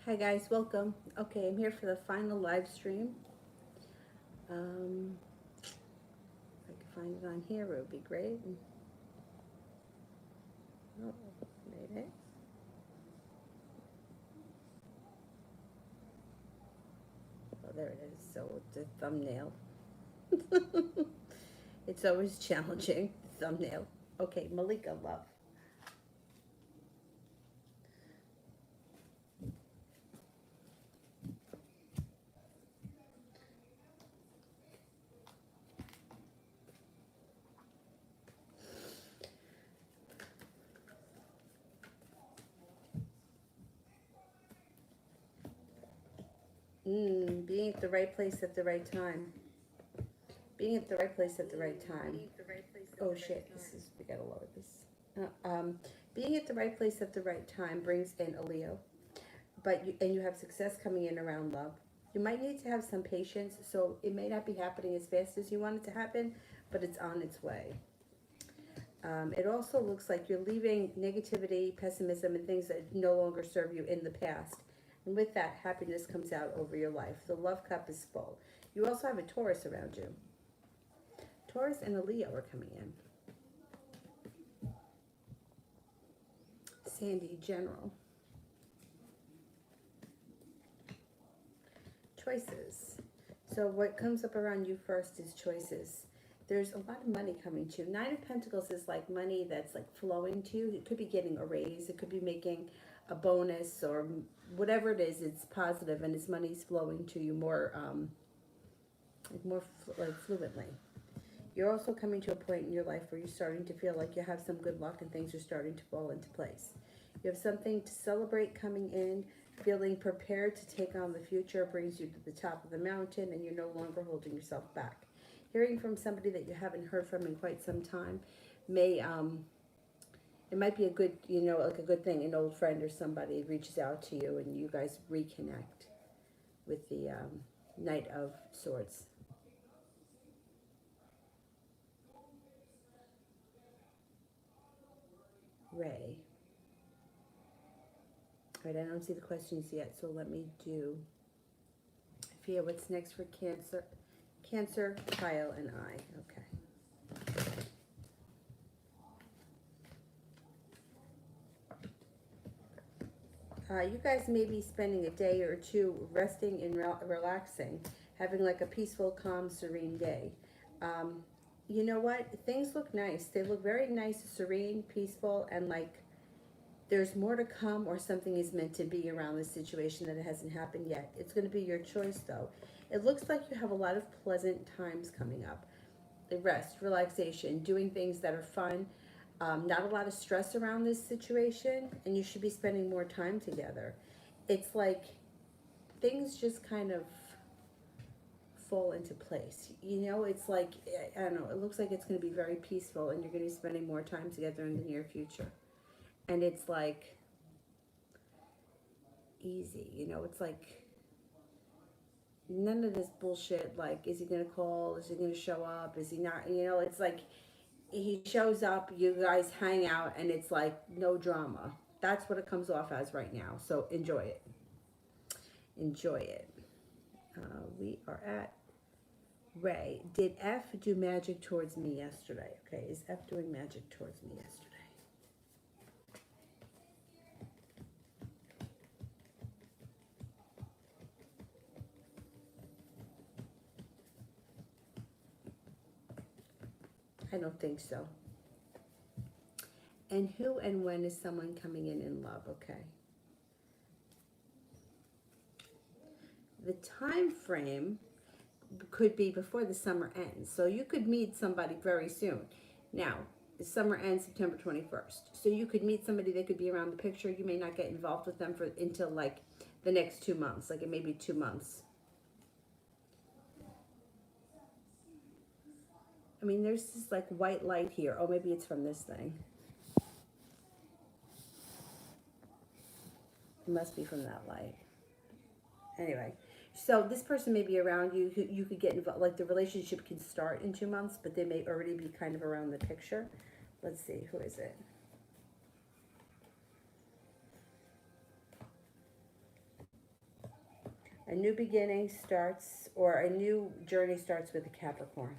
Hi guys, welcome. Okay, I'm here for the final live stream. If I could find it on here, it would be great. Oh, made it. Oh, there it is. So the thumbnail. It's always challenging. The thumbnail. Okay, Malika Love. Being at the right place at the right time. Being at the right place at the right time. Oh shit! This is we gotta lower this. Being at the right place at the right time brings in a Leo. And you have success coming in around love. You might need to have some patience, so it may not be happening as fast as you want it to happen, but it's on its way. It also looks like you're leaving negativity, pessimism, and things that no longer serve you in the past. And with that, happiness comes out over your life. The love cup is full. You also have a Taurus around you. Taurus and a Leo are coming in. Sandy, general. Choices. So what comes up around you first is choices. There's a lot of money coming to you. Nine of Pentacles is like money that's like flowing to you. It could be getting a raise. It could be making a bonus or whatever it is. It's positive and its money's flowing to you more fluently. You're also coming to a point in your life where you're starting to feel like you have some good luck and things are starting to fall into place. You have something to celebrate coming in. Feeling prepared to take on the future brings you to the top of the mountain and you're no longer holding yourself back. Hearing from somebody that you haven't heard from in quite some time may it might be a good, like a good thing. An old friend or somebody reaches out to you and you guys reconnect with the Knight of Swords. Ray. All right, I don't see the questions yet, so let me do. Fia, what's next for Cancer? Cancer, Kyle, and I. Okay. You guys may be spending a day or two resting and relaxing, having like a peaceful, calm, serene day. You know what? Things look nice. They look very nice, serene, peaceful, and like there's more to come or something is meant to be around this situation that it hasn't happened yet. It's going to be your choice though. It looks like you have a lot of pleasant times coming up. The rest, relaxation, doing things that are fun, not a lot of stress around this situation, and you should be spending more time together. It's like things just kind of fall into place. It's like, I don't know, it looks like it's going to be very peaceful and you're going to be spending more time together in the near future. And it's like easy, it's like none of this bullshit, like, is he going to call? Is he going to show up? Is he not? It's like he shows up, you guys hang out, and it's like no drama. That's what it comes off as right now. So enjoy it. Enjoy it. We are at Ray. Did F do magic towards me yesterday? Okay, is F doing magic towards me yesterday? I don't think so. And who and when is someone coming in love? Okay. The time frame could be before the summer ends. So you could meet somebody very soon. Now, the summer ends September 21st. So you could meet somebody that could be around the picture. You may not get involved with them until like the next 2 months. Like it may be 2 months. I mean, there's this like white light here. Oh, maybe it's from this thing. It must be from that light. Anyway, so this person may be around you. You could get involved. Like the relationship can start in 2 months, but they may already be kind of around the picture. Let's see, who is it? A new beginning starts, or a new journey starts with a Capricorn.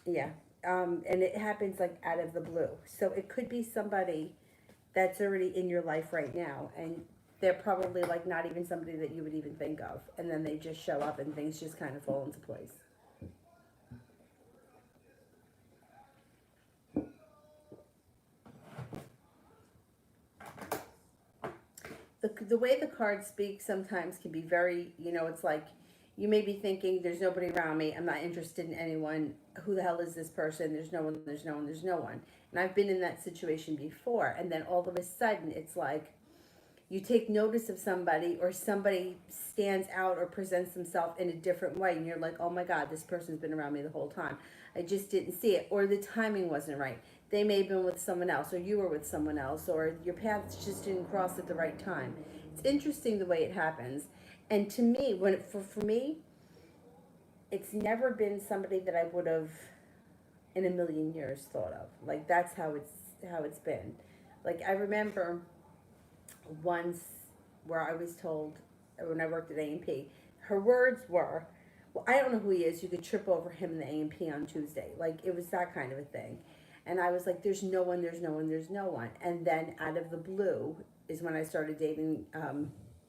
Yeah. And it happens like out of the blue. So it could be somebody that's already in your life right now, and they're probably like not even somebody that you would even think of, and then they just show up and things just kind of fall into place. The way the cards speak sometimes can be very, it's like you may be thinking, there's nobody around me, I'm not interested in anyone, who the hell is this person, there's no one, there's no one, there's no one. And I've been in that situation before, and then all of a sudden it's like you take notice of somebody, or somebody stands out or presents themselves in a different way, and you're like, oh my god, this person's been around me the whole time, I just didn't see it, or the timing wasn't right. They may have been with someone else, or you were with someone else, or your paths just didn't cross at the right time. It's interesting the way it happens. And to me, for me, it's never been somebody that I would have in a million years thought of. Like, that's how it's been. Like, I remember once where I was told, when I worked at A&P, her words were, well, I don't know who he is, you could trip over him in the A&P on Tuesday. Like, it was that kind of a thing. And I was like, there's no one, there's no one, there's no one. And then out of the blue is when I started dating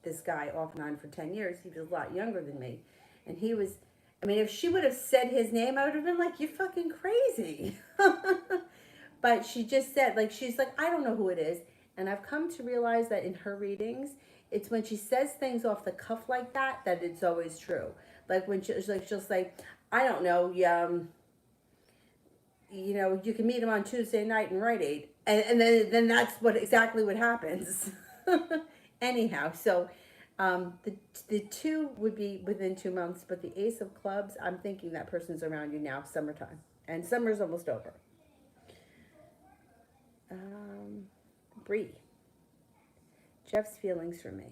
this guy off and on for 10 years. He was a lot younger than me. And he was, I mean, if she would have said his name, I would have been like, you're fucking crazy. But she just said, like, she's like, I don't know who it is. And I've come to realize that in her readings, it's when she says things off the cuff like that, that it's always true. Like when she'll say, I don't know, you can meet him on Tuesday night in Rite Aid. And then that's exactly what happens. Anyhow, so the two would be within 2 months, but the Ace of Clubs, I'm thinking that person's around you now, summertime. And summer's almost over. Bree. Jeff's feelings for me.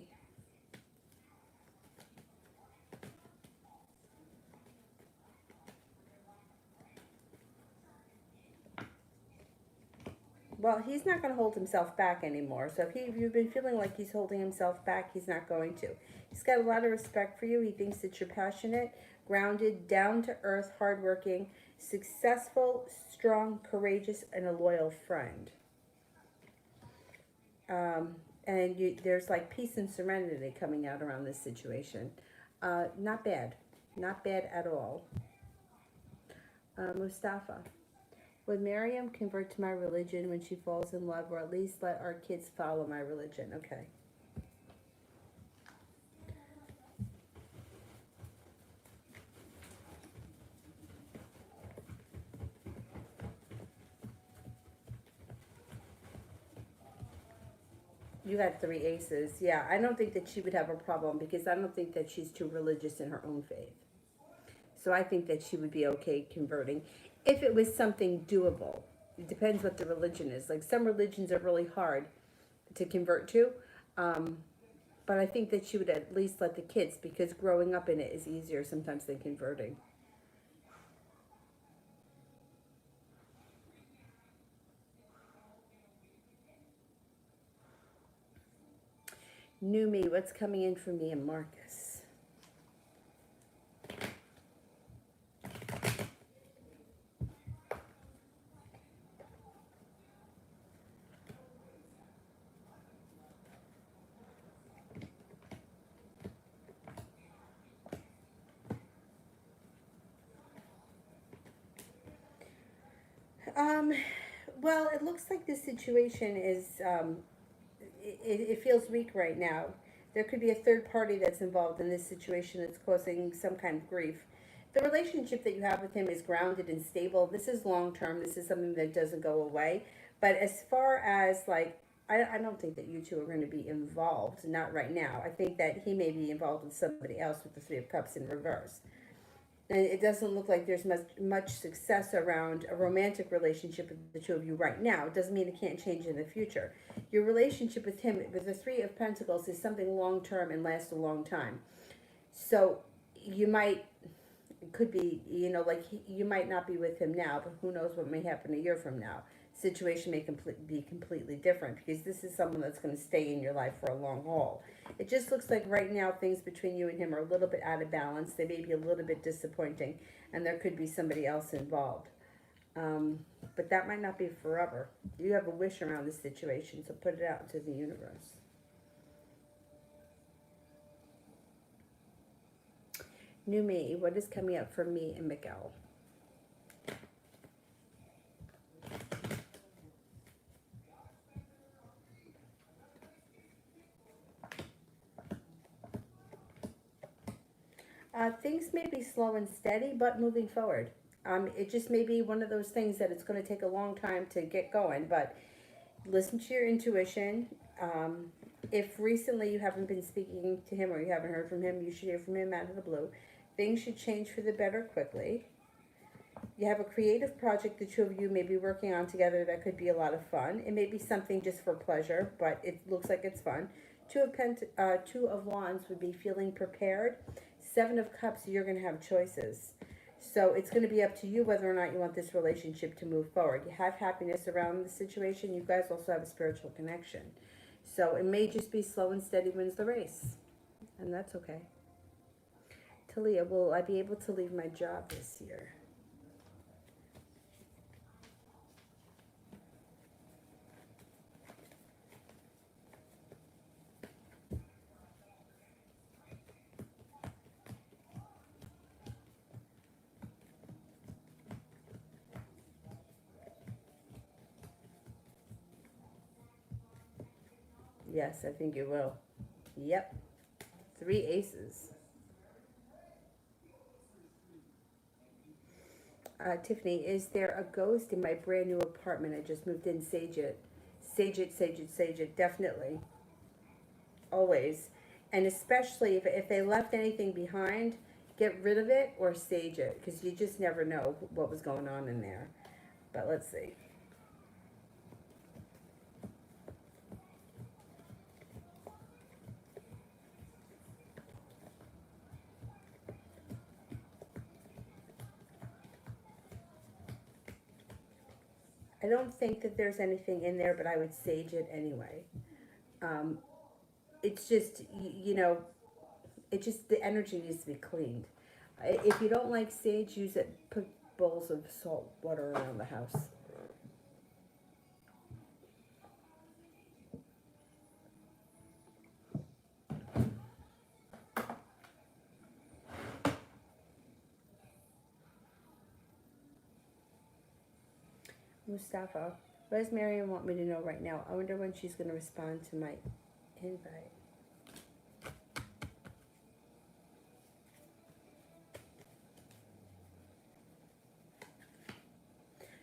Well, he's not going to hold himself back anymore. So if you've been feeling like he's holding himself back, he's not going to. He's got a lot of respect for you. He thinks that you're passionate, grounded, down to earth, hardworking, successful, strong, courageous, and a loyal friend. And there's like peace and serenity coming out around this situation. Not bad. Not bad at all. Mustafa. Would Miriam convert to my religion when she falls in love, or at least let our kids follow my religion? Okay. You got three aces. Yeah, I don't think that she would have a problem, because I don't think that she's too religious in her own faith. So I think that she would be okay converting if it was something doable. It depends what the religion is. Like, some religions are really hard to convert to. But I think that she would at least let the kids, because growing up in it is easier sometimes than converting. New me, what's coming in for me and Marcus? Um, well, it looks like this situation is, it feels weak right now. There could be a third party that's involved in this situation that's causing some kind of grief. The relationship that you have with him is grounded and stable. This is long term. This is something that doesn't go away. But as far as like, I don't think that you two are going to be involved. Not right now. I think that he may be involved with somebody else with the Three of Cups in reverse. And it doesn't look like there's much success around a romantic relationship with the two of you right now. It doesn't mean it can't change in the future. Your relationship with him, with the Three of Pentacles, is something long term and lasts a long time. So you might, it could be, like you might not be with him now, but who knows what may happen a year from now. situation may be completely different, because this is someone that's going to stay in your life for a long haul. It just looks like right now things between you and him are a little bit out of balance. They may be a little bit disappointing, and there could be somebody else involved. Um, but that might not be forever. You have a wish around this situation, so put it out into the universe. New me, what is coming up for me and Miguel? Things may be slow and steady, but moving forward. It just may be one of those things that it's going to take a long time to get going, but listen to your intuition. If recently you haven't been speaking to him or you haven't heard from him, you should hear from him out of the blue. Things should change for the better quickly. You have a creative project the two of you may be working on together that could be a lot of fun. It may be something just for pleasure, but it looks like it's fun. Two of Wands would be feeling prepared. Seven of Cups, you're going to have choices. So it's going to be up to you whether or not you want this relationship to move forward. You have happiness around the situation. You guys also have a spiritual connection. So it may just be slow and steady wins the race. And that's okay. Talia, will I be able to leave my job this year? Yes, I think you will. Yep. 3 aces. Tiffany, is there a ghost in my brand new apartment? I just moved in. Sage it. Sage it, sage it, sage it. Definitely. Always. And especially if they left anything behind, get rid of it or sage it, because you just never know what was going on in there. But let's see. I don't think that there's anything in there, but I would sage it anyway. Um, it's just, you know, it just, the energy needs to be cleaned. If you don't like sage, use it. Put bowls of salt water around the house. Mustafa, what does Marion want me to know right now? I wonder when she's going to respond to my invite.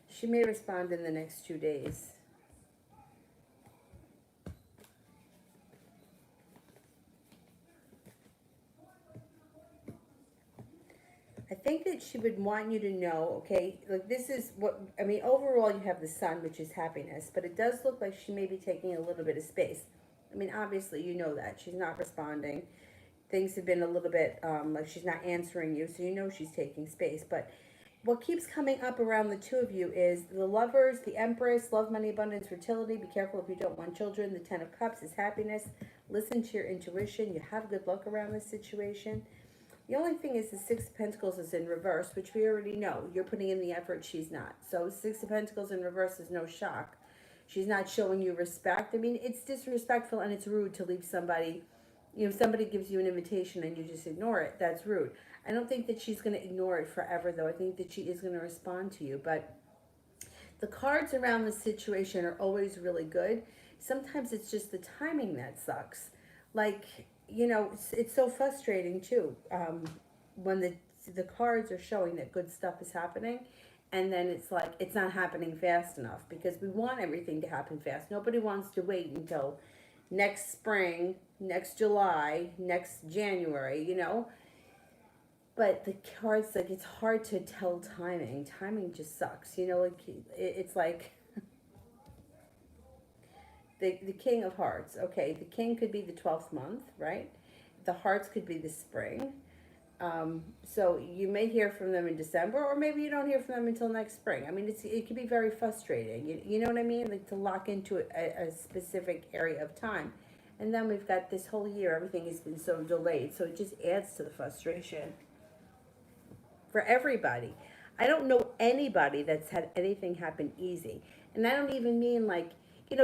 She may respond in the next 2 days. I think that she would want you to know, okay, like this is what, I mean, overall you have the sun, which is happiness, but it does look like she may be taking a little bit of space. I mean, obviously you know that. She's not responding. Things have been a little bit, like she's not answering you, so you know she's taking space. But what keeps coming up around the two of you is the Lovers, the Empress, love, money, abundance, fertility. Be careful if you don't want children. The Ten of Cups is happiness. Listen to your intuition. You have good luck around this situation. The only thing is the Six of Pentacles is in reverse, which we already know. You're putting in the effort, she's not. So Six of Pentacles in reverse is no shock. She's not showing you respect. I mean, it's disrespectful and it's rude to leave somebody, you know, somebody gives you an invitation and you just ignore it. That's rude. I don't think that she's going to ignore it forever, though. I think that she is going to respond to you. But the cards around the situation are always really good. Sometimes it's just the timing that sucks. Like, you know, it's so frustrating too, when the cards are showing that good stuff is happening, and then it's like it's not happening fast enough, because we want everything to happen fast. Nobody wants to wait until next spring, next July, next January, you know. But the cards, like, it's hard to tell timing. Timing just sucks, you know. Like it's like the King of Hearts. Okay, the King could be the 12th month, right? The Hearts could be the spring. So you may hear from them in December, or maybe you don't hear from them until next spring. I mean, it can be very frustrating. You know what I mean? Like to lock into a specific area of time. And then we've got this whole year, everything has been so delayed. So it just adds to the frustration for everybody. I don't know anybody that's had anything happen easy. And I don't even mean like,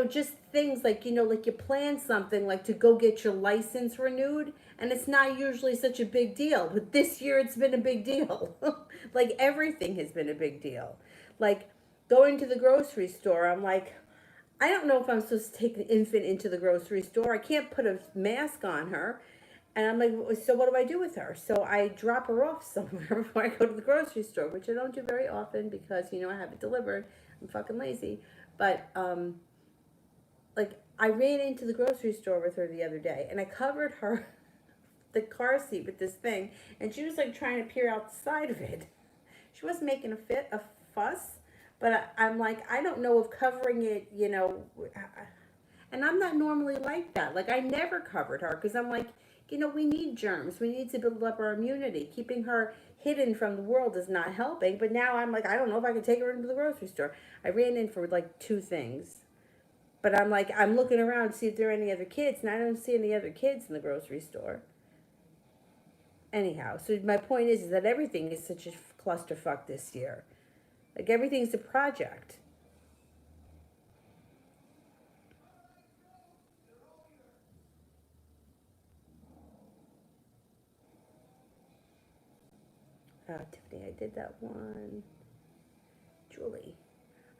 just things like, like you plan something like to go get your license renewed, and it's not usually such a big deal. But this year it's been a big deal. Like everything has been a big deal. Like going to the grocery store, I'm like, I don't know if I'm supposed to take the infant into the grocery store. I can't put a mask on her. And I'm like, so what do I do with her? So I drop her off somewhere before I go to the grocery store, which I don't do very often because, I have it delivered. I'm fucking lazy. But, like, I ran into the grocery store with her the other day, and I covered her, the car seat with this thing, and she was, like, trying to peer out the side of it. She wasn't making a fuss, but I'm like, I don't know if covering it, and I'm not normally like that. Like, I never covered her because I'm like, we need germs. We need to build up our immunity. Keeping her hidden from the world is not helping. But now I'm like, I don't know if I can take her into the grocery store. I ran in for like 2 things. But I'm like, I'm looking around to see if there are any other kids, and I don't see any other kids in the grocery store. Anyhow, so my point is that everything is such a clusterfuck this year. Like, everything's a project. Tiffany, I did that one. Julie,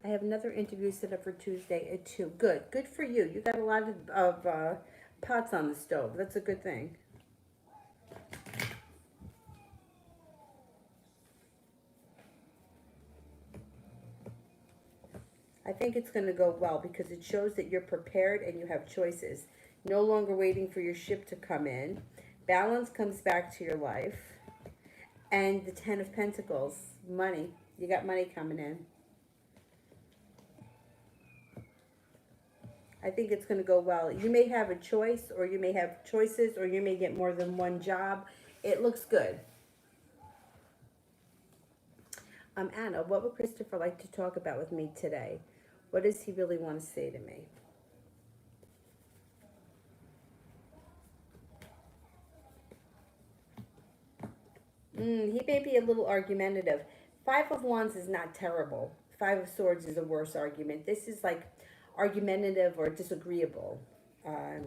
I have another interview set up for Tuesday at 2. Good. Good for you. You got a lot of pots on the stove. That's a good thing. I think it's going to go well because it shows that you're prepared and you have choices. No longer waiting for your ship to come in. Balance comes back to your life. And the 10 of Pentacles, money. You got money coming in. I think it's going to go well. You may have a choice, or you may have choices, or you may get more than one job. It looks good. Anna, what would Christopher like to talk about with me today? What does he really want to say to me? He may be a little argumentative. 5 of Wands is not terrible. 5 of Swords is a worse argument. This is like argumentative or disagreeable. I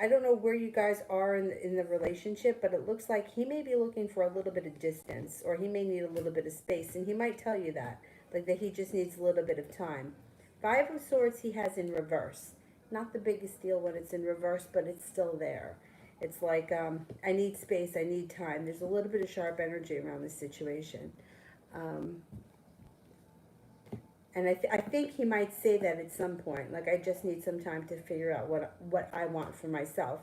don't know where you guys are in the relationship, but it looks like he may be looking for a little bit of distance, or he may need a little bit of space, and he might tell you that, like that he just needs a little bit of time. 5 of Swords he has in reverse. Not the biggest deal when it's in reverse, but it's still there. It's like, I need space, I need time. There's a little bit of sharp energy around this situation. And I think he might say that at some point. Like, I just need some time to figure out what I want for myself.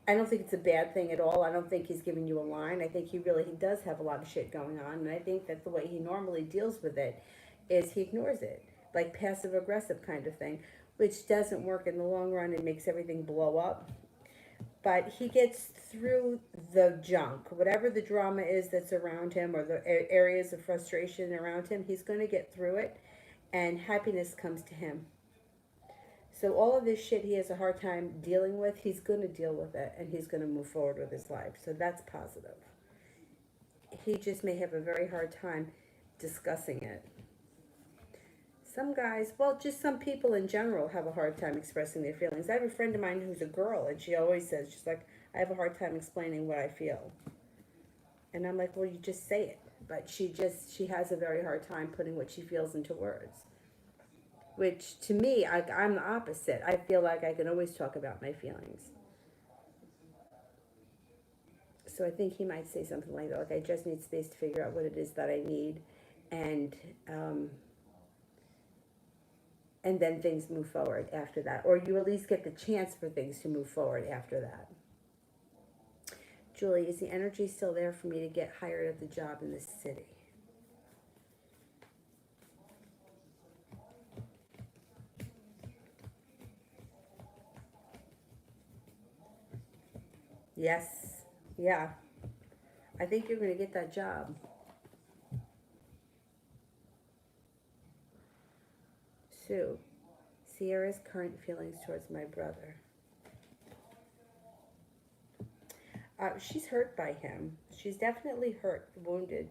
I don't think it's a bad thing at all. I don't think he's giving you a line. I think he does have a lot of shit going on. And I think that the way he normally deals with it is he ignores it. Like passive-aggressive kind of thing, which doesn't work in the long run. It makes everything blow up. But he gets through the junk. Whatever the drama is that's around him, or the areas of frustration around him, he's going to get through it. And happiness comes to him. So all of this shit he has a hard time dealing with, he's going to deal with it, and he's going to move forward with his life. So that's positive. He just may have a very hard time discussing it. Some guys, well, just some people in general have a hard time expressing their feelings. I have a friend of mine who's a girl, and she always says, she's like, I have a hard time explaining what I feel. And I'm like, well, you just say it. But she has a very hard time putting what she feels into words. Which, to me, I'm the opposite. I feel like I can always talk about my feelings. So I think he might say something like that. Like, I just need space to figure out what it is that I need. And then things move forward after that. Or you at least get the chance for things to move forward after that. Julie, is the energy still there for me to get hired at the job in this city? Yes. Yeah. I think you're going to get that job. Sue, Sierra's current feelings towards my brother. She's hurt by him. She's definitely hurt, wounded,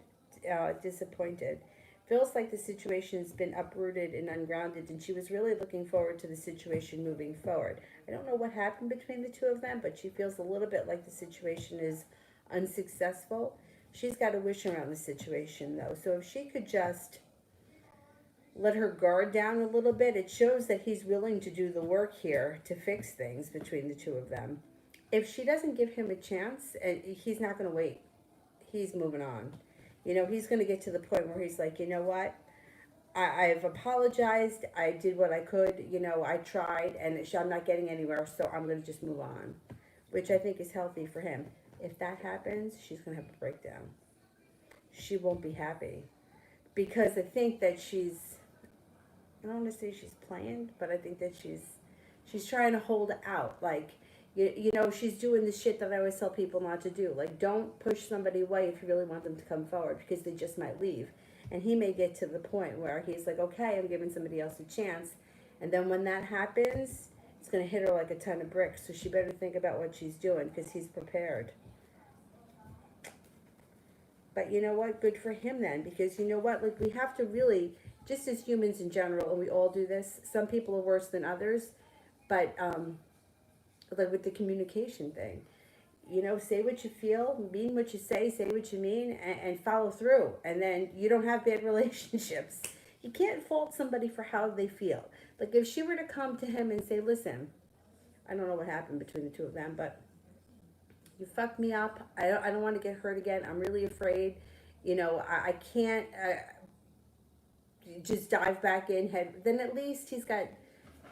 disappointed. Feels like the situation's been uprooted and ungrounded, and she was really looking forward to the situation moving forward. I don't know what happened between the two of them, but she feels a little bit like the situation is unsuccessful. She's got a wish around the situation, though. So if she could just let her guard down a little bit, it shows that he's willing to do the work here to fix things between the two of them. If she doesn't give him a chance, he's not going to wait. He's moving on. You know, he's going to get to the point where he's like, you know what? I've apologized. I did what I could. You know, I tried, and I'm not getting anywhere, so I'm going to just move on, which I think is healthy for him. If that happens, she's going to have a breakdown. She won't be happy because I think that I don't want to say she's playing, but I think that she's trying to hold out. Like, you know, she's doing the shit that I always tell people not to do. Like, don't push somebody away if you really want them to come forward, because they just might leave. And he may get to the point where he's like, okay, I'm giving somebody else a chance. And then when that happens, it's going to hit her like a ton of bricks. So she better think about what she's doing, because he's prepared. But you know what? Good for him then, because you know what? Like, we have to really, just as humans in general, and we all do this, some people are worse than others, but like with the communication thing, you know, say what you feel, mean what you say what you mean, and follow through. And then you don't have bad relationships. You can't fault somebody for how they feel. Like, if she were to come to him and say, listen, I don't know what happened between the two of them, but you fucked me up. I don't want to get hurt again. I'm really afraid. You know, I can't just dive back in head. Then at least he's got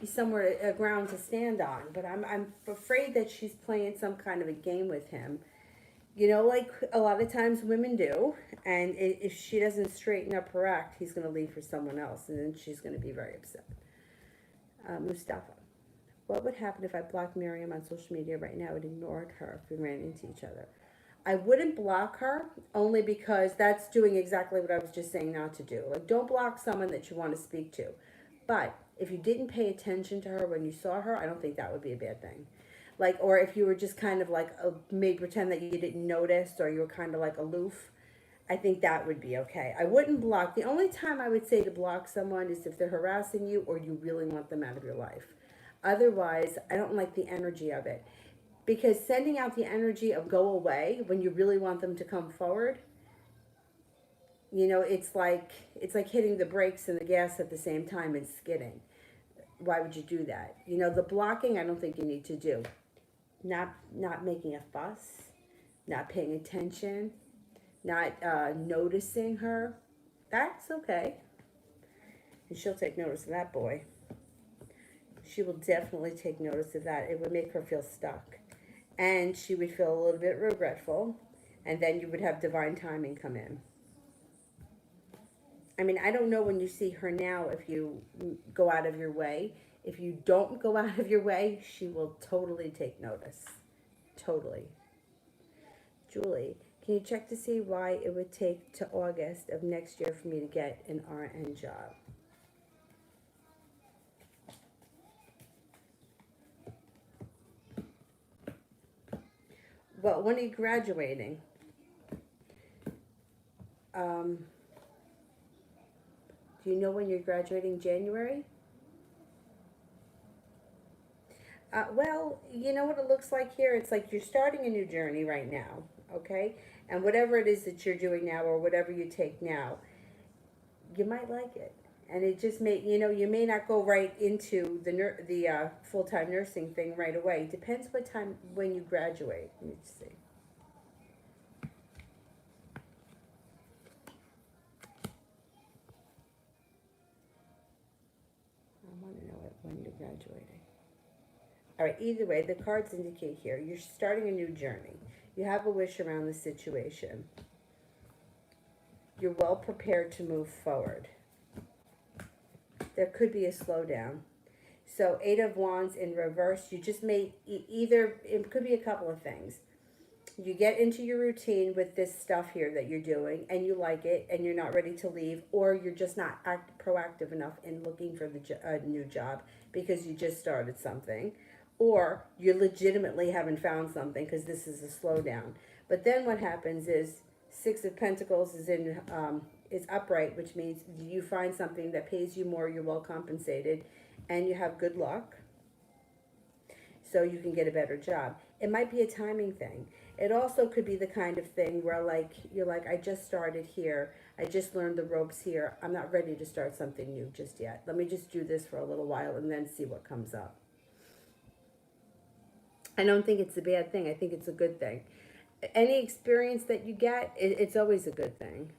somewhere, a ground to stand on. But I'm afraid that she's playing some kind of a game with him. You know, like a lot of times women do. And if she doesn't straighten up her act, he's going to leave for someone else. And then she's going to be very upset. Mustafa. What would happen if I blocked Miriam on social media right now and ignored her if we ran into each other? I wouldn't block her, only because that's doing exactly what I was just saying not to do. Like, don't block someone that you want to speak to. But if you didn't pay attention to her when you saw her, I don't think that would be a bad thing. Like, or if you were just kind of like, maybe pretend that you didn't notice, or you were kind of like aloof, I think that would be okay. I wouldn't block. The only time I would say to block someone is if they're harassing you or you really want them out of your life. Otherwise, I don't like the energy of it. Because sending out the energy of go away when you really want them to come forward, you know, it's like hitting the brakes and the gas at the same time and skidding. Why would you do that? You know, the blocking, I don't think you need to do. Not making a fuss, not paying attention, not noticing her. That's okay. And she'll take notice of that, boy. She will definitely take notice of that. It would make her feel stuck. And she would feel a little bit regretful. And then you would have divine timing come in. I mean, I don't know when you see her now if you go out of your way. If you don't go out of your way, she will totally take notice. Totally. Julie, can you check to see why it would take to August of next year for me to get an RN job? Well, when are you graduating? Do you know when you're graduating? January? Well, you know what it looks like here? It's like you're starting a new journey right now, okay? And whatever it is that you're doing now or whatever you take now, you might like it. And it just may, you know, you may not go right into the full-time nursing thing right away. Depends what time, when you graduate. Let me see. I want to know when you're graduating. All right, either way, the cards indicate here, you're starting a new journey. You have a wish around the situation. You're well prepared to move forward. There could be a slowdown. So 8 of Wands in reverse, you just made either, it could be a couple of things. you get into your routine with this stuff here that you're doing and you like it and you're not ready to leave, or you're just not proactive enough in looking for the new job because you just started something, or you legitimately haven't found something because this is a slowdown. But then what happens is Six of Pentacles is upright, which means you find something that pays you more, you're well compensated, and you have good luck, so you can get a better job. It might be a timing thing. It also could be the kind of thing where like you're like, I just started here, I just learned the ropes here, I'm not ready to start something new just yet. Let me just do this for a little while and then see what comes up. I don't think it's a bad thing. I think it's a good thing. Any experience that you get, it's always a good thing.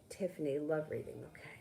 Tiffany, love reading. Okay.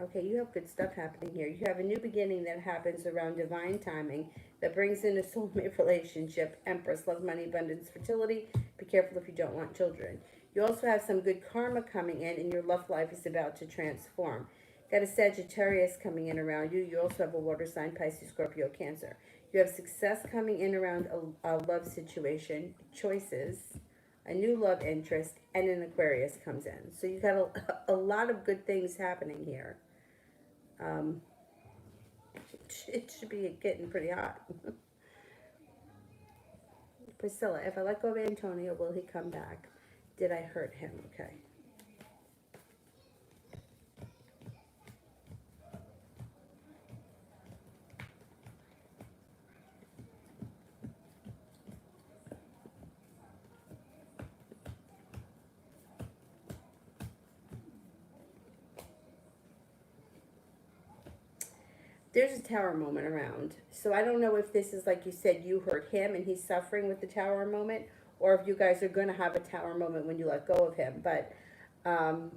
Okay, you have good stuff happening here. You have a new beginning that happens around divine timing that brings in a soulmate relationship. Empress, love, money, abundance, fertility. Be careful if you don't want children. You also have some good karma coming in, and your love life is about to transform. Got a Sagittarius coming in around you. You also have a water sign, Pisces, Scorpio, Cancer. You have success coming in around a love situation, choices, a new love interest, and an Aquarius comes in. So you've got a lot of good things happening here. It should be getting pretty hot. Priscilla, if I let go of Antonio, will he come back? Did I hurt him? Okay. There's a tower moment around. So I don't know if this is like you said, you hurt him and he's suffering with the tower moment, or if you guys are going to have a tower moment when you let go of him. But I'm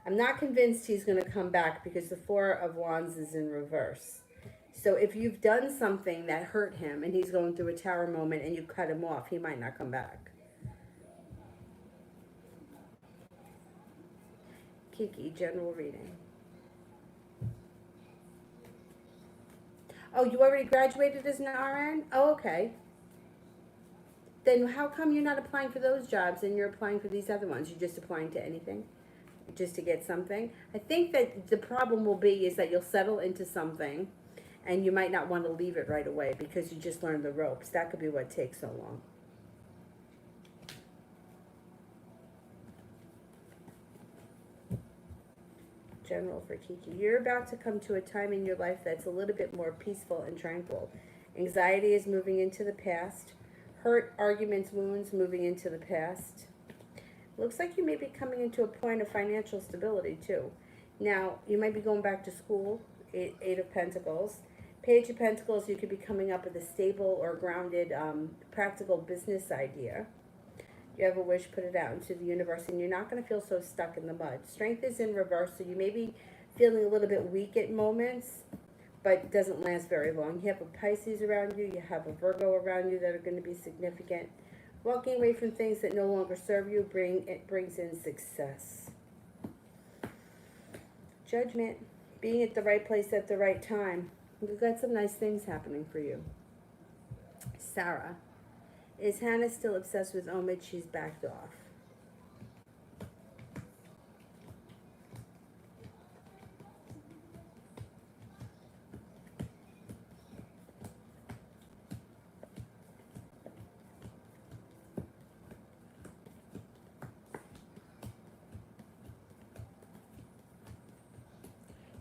not convinced he's going to come back because the Four of Wands is in reverse. So if you've done something that hurt him and he's going through a tower moment and you cut him off, he might not come back. Kiki, general reading. Oh, you already graduated as an RN? Oh, okay. Then how come you're not applying for those jobs and you're applying for these other ones? You're just applying to anything? Just to get something? I think that the problem will be is that you'll settle into something and you might not want to leave it right away because you just learned the ropes. That could be what takes so long. General for Kiki. You're about to come to a time in your life that's a little bit more peaceful and tranquil. Anxiety is moving into the past. Hurt, arguments, wounds moving into the past. Looks like you may be coming into a point of financial stability too. Now, you might be going back to school. Eight of Pentacles. Page of Pentacles, you could be coming up with a stable or grounded, practical business idea. You have a wish, put it out into the universe, and you're not going to feel so stuck in the mud. Strength is in reverse, so you may be feeling a little bit weak at moments, but it doesn't last very long. You have a Pisces around you, you have a Virgo around you that are going to be significant. Walking away from things that no longer serve you brings in success. Judgment, being at the right place at the right time. We've got some nice things happening for you. Sarah. Is Hannah still obsessed with Omid? She's backed off.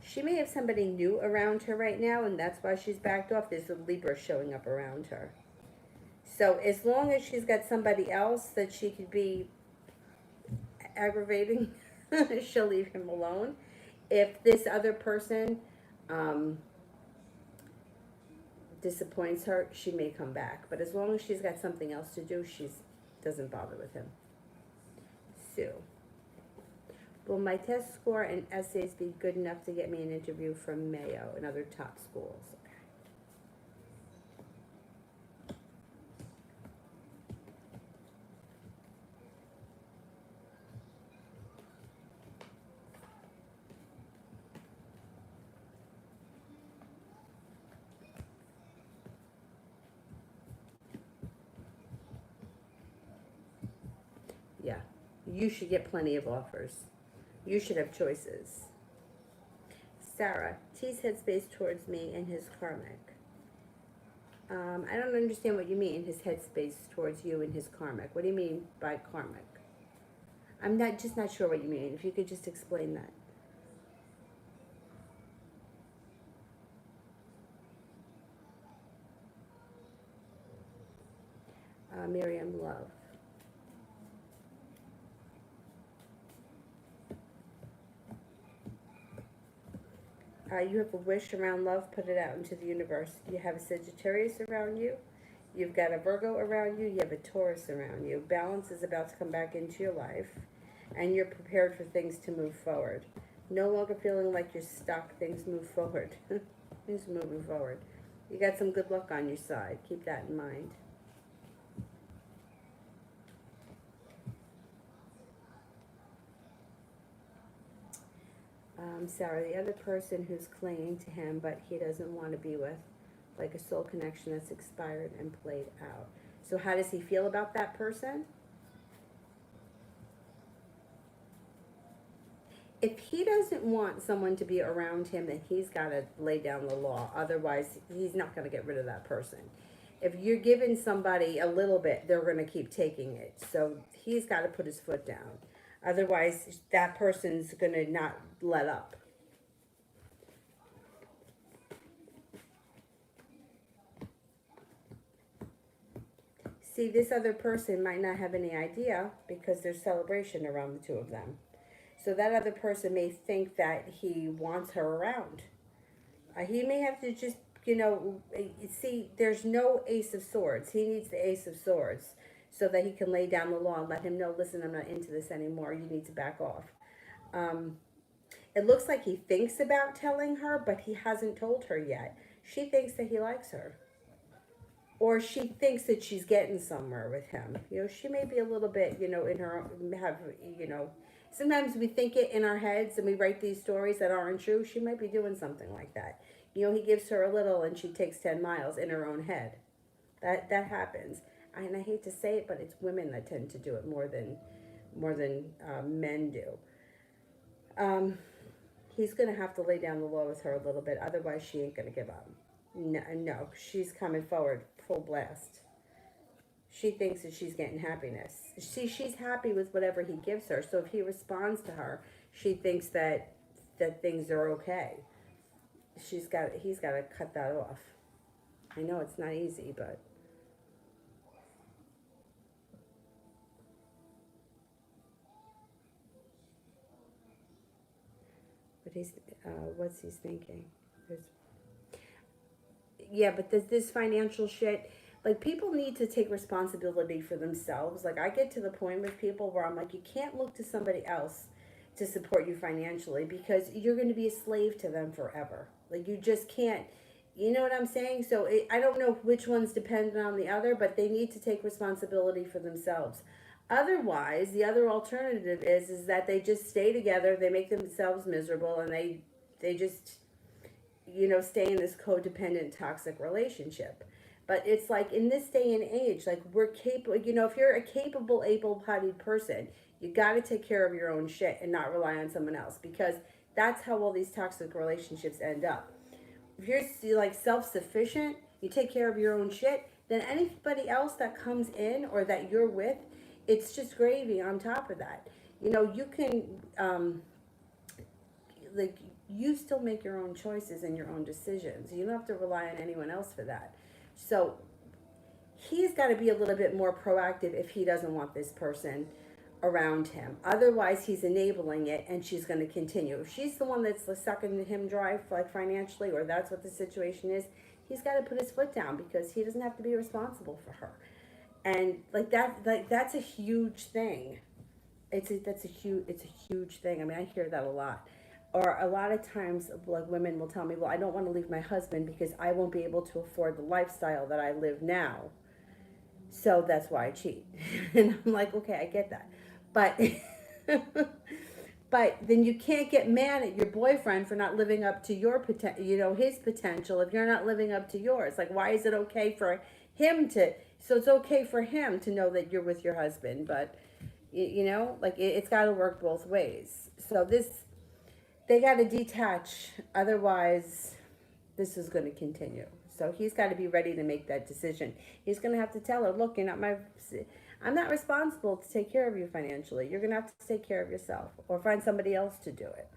She may have somebody new around her right now, and that's why she's backed off. There's a Libra showing up around her. So as long as she's got somebody else that she could be aggravating, she'll leave him alone. If this other person disappoints her, she may come back. But as long as she's got something else to do, she doesn't bother with him. Sue. Will my test score and essays be good enough to get me an interview from Mayo and other top schools? Yeah, you should get plenty of offers. You should have choices. Sarah, T's headspace towards me and his karmic. I don't understand what you mean, his headspace towards you and his karmic. What do you mean by karmic? I'm not sure what you mean. If you could just explain that. Miriam Love. You have a wish around love, put it out into the universe. You have a Sagittarius around you. You've got a Virgo around you. You have a Taurus around you. Balance is about to come back into your life, and you're prepared for things to move forward. No longer feeling like you're stuck. Things move forward. Things are moving forward. You got some good luck on your side. Keep that in mind. Sarah, the other person who's clinging to him, but he doesn't want to be with, like a soul connection that's expired and played out. So how does he feel about that person? If he doesn't want someone to be around him, then he's got to lay down the law. Otherwise, he's not going to get rid of that person. If you're giving somebody a little bit, they're going to keep taking it. So he's got to put his foot down. Otherwise, that person's going to not let up. See, this other person might not have any idea because there's celebration around the two of them. So that other person may think that he wants her around. He may have to just, see, there's no Ace of Swords. He needs the Ace of Swords so that he can lay down the law and let him know, listen, I'm not into this anymore. You need to back off. It looks like he thinks about telling her, but he hasn't told her yet. She thinks that he likes her. Or she thinks that she's getting somewhere with him. She may be a little bit, in her, sometimes we think it in our heads and we write these stories that aren't true. She might be doing something like that. He gives her a little and she takes 10 miles in her own head. That happens. And I hate to say it, but it's women that tend to do it more than men do. He's going to have to lay down the law with her a little bit. Otherwise, she ain't going to give up. No, she's coming forward full blast. She thinks that she's getting happiness. See, she's happy with whatever he gives her. So if he responds to her, she thinks that things are okay. He's got to cut that off. I know it's not easy, but what's he thinking? But this financial shit, like, people need to take responsibility for themselves. Like, I get to the point with people where I'm like, you can't look to somebody else to support you financially because you're going to be a slave to them forever. Like, you just can't, you know what I'm saying? So I don't know which one's dependent on the other, but they need to take responsibility for themselves. Otherwise, the other alternative is that they just stay together, they make themselves miserable, and they just, stay in this codependent, toxic relationship. But it's like, in this day and age, like, we're capable, if you're a capable, able-bodied person, you got to take care of your own shit and not rely on someone else, because that's how all these toxic relationships end up. If you're like self-sufficient, you take care of your own shit, then anybody else that comes in or that you're with, it's just gravy on top of that. You can, you still make your own choices and your own decisions. You don't have to rely on anyone else for that. So he's got to be a little bit more proactive if he doesn't want this person around him. Otherwise, he's enabling it, and she's going to continue. If she's the one that's sucking him dry, like, financially, or that's what the situation is, he's got to put his foot down because he doesn't have to be responsible for her. And that's a huge thing. it's a huge thing. I mean, I hear that a lot. Or a lot of times, like women will tell me, "Well, I don't want to leave my husband because I won't be able to afford the lifestyle that I live now. So that's why I cheat." And I'm like, "Okay, I get that." But but then you can't get mad at your boyfriend for not living up to your his potential if you're not living up to yours. Like, why is it okay for him to? So it's okay for him to know that you're with your husband, but like it's got to work both ways. So they got to detach, otherwise this is going to continue. So he's got to be ready to make that decision. He's going to have to tell her, "Look, I'm not responsible to take care of you financially. You're going to have to take care of yourself or find somebody else to do it."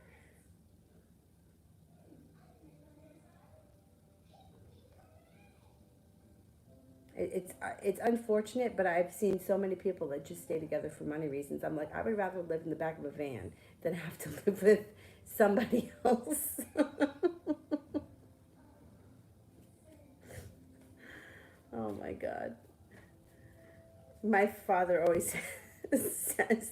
It's unfortunate, but I've seen so many people that just stay together for money reasons. I'm like, I would rather live in the back of a van than have to live with somebody else. Oh my God. My father always says,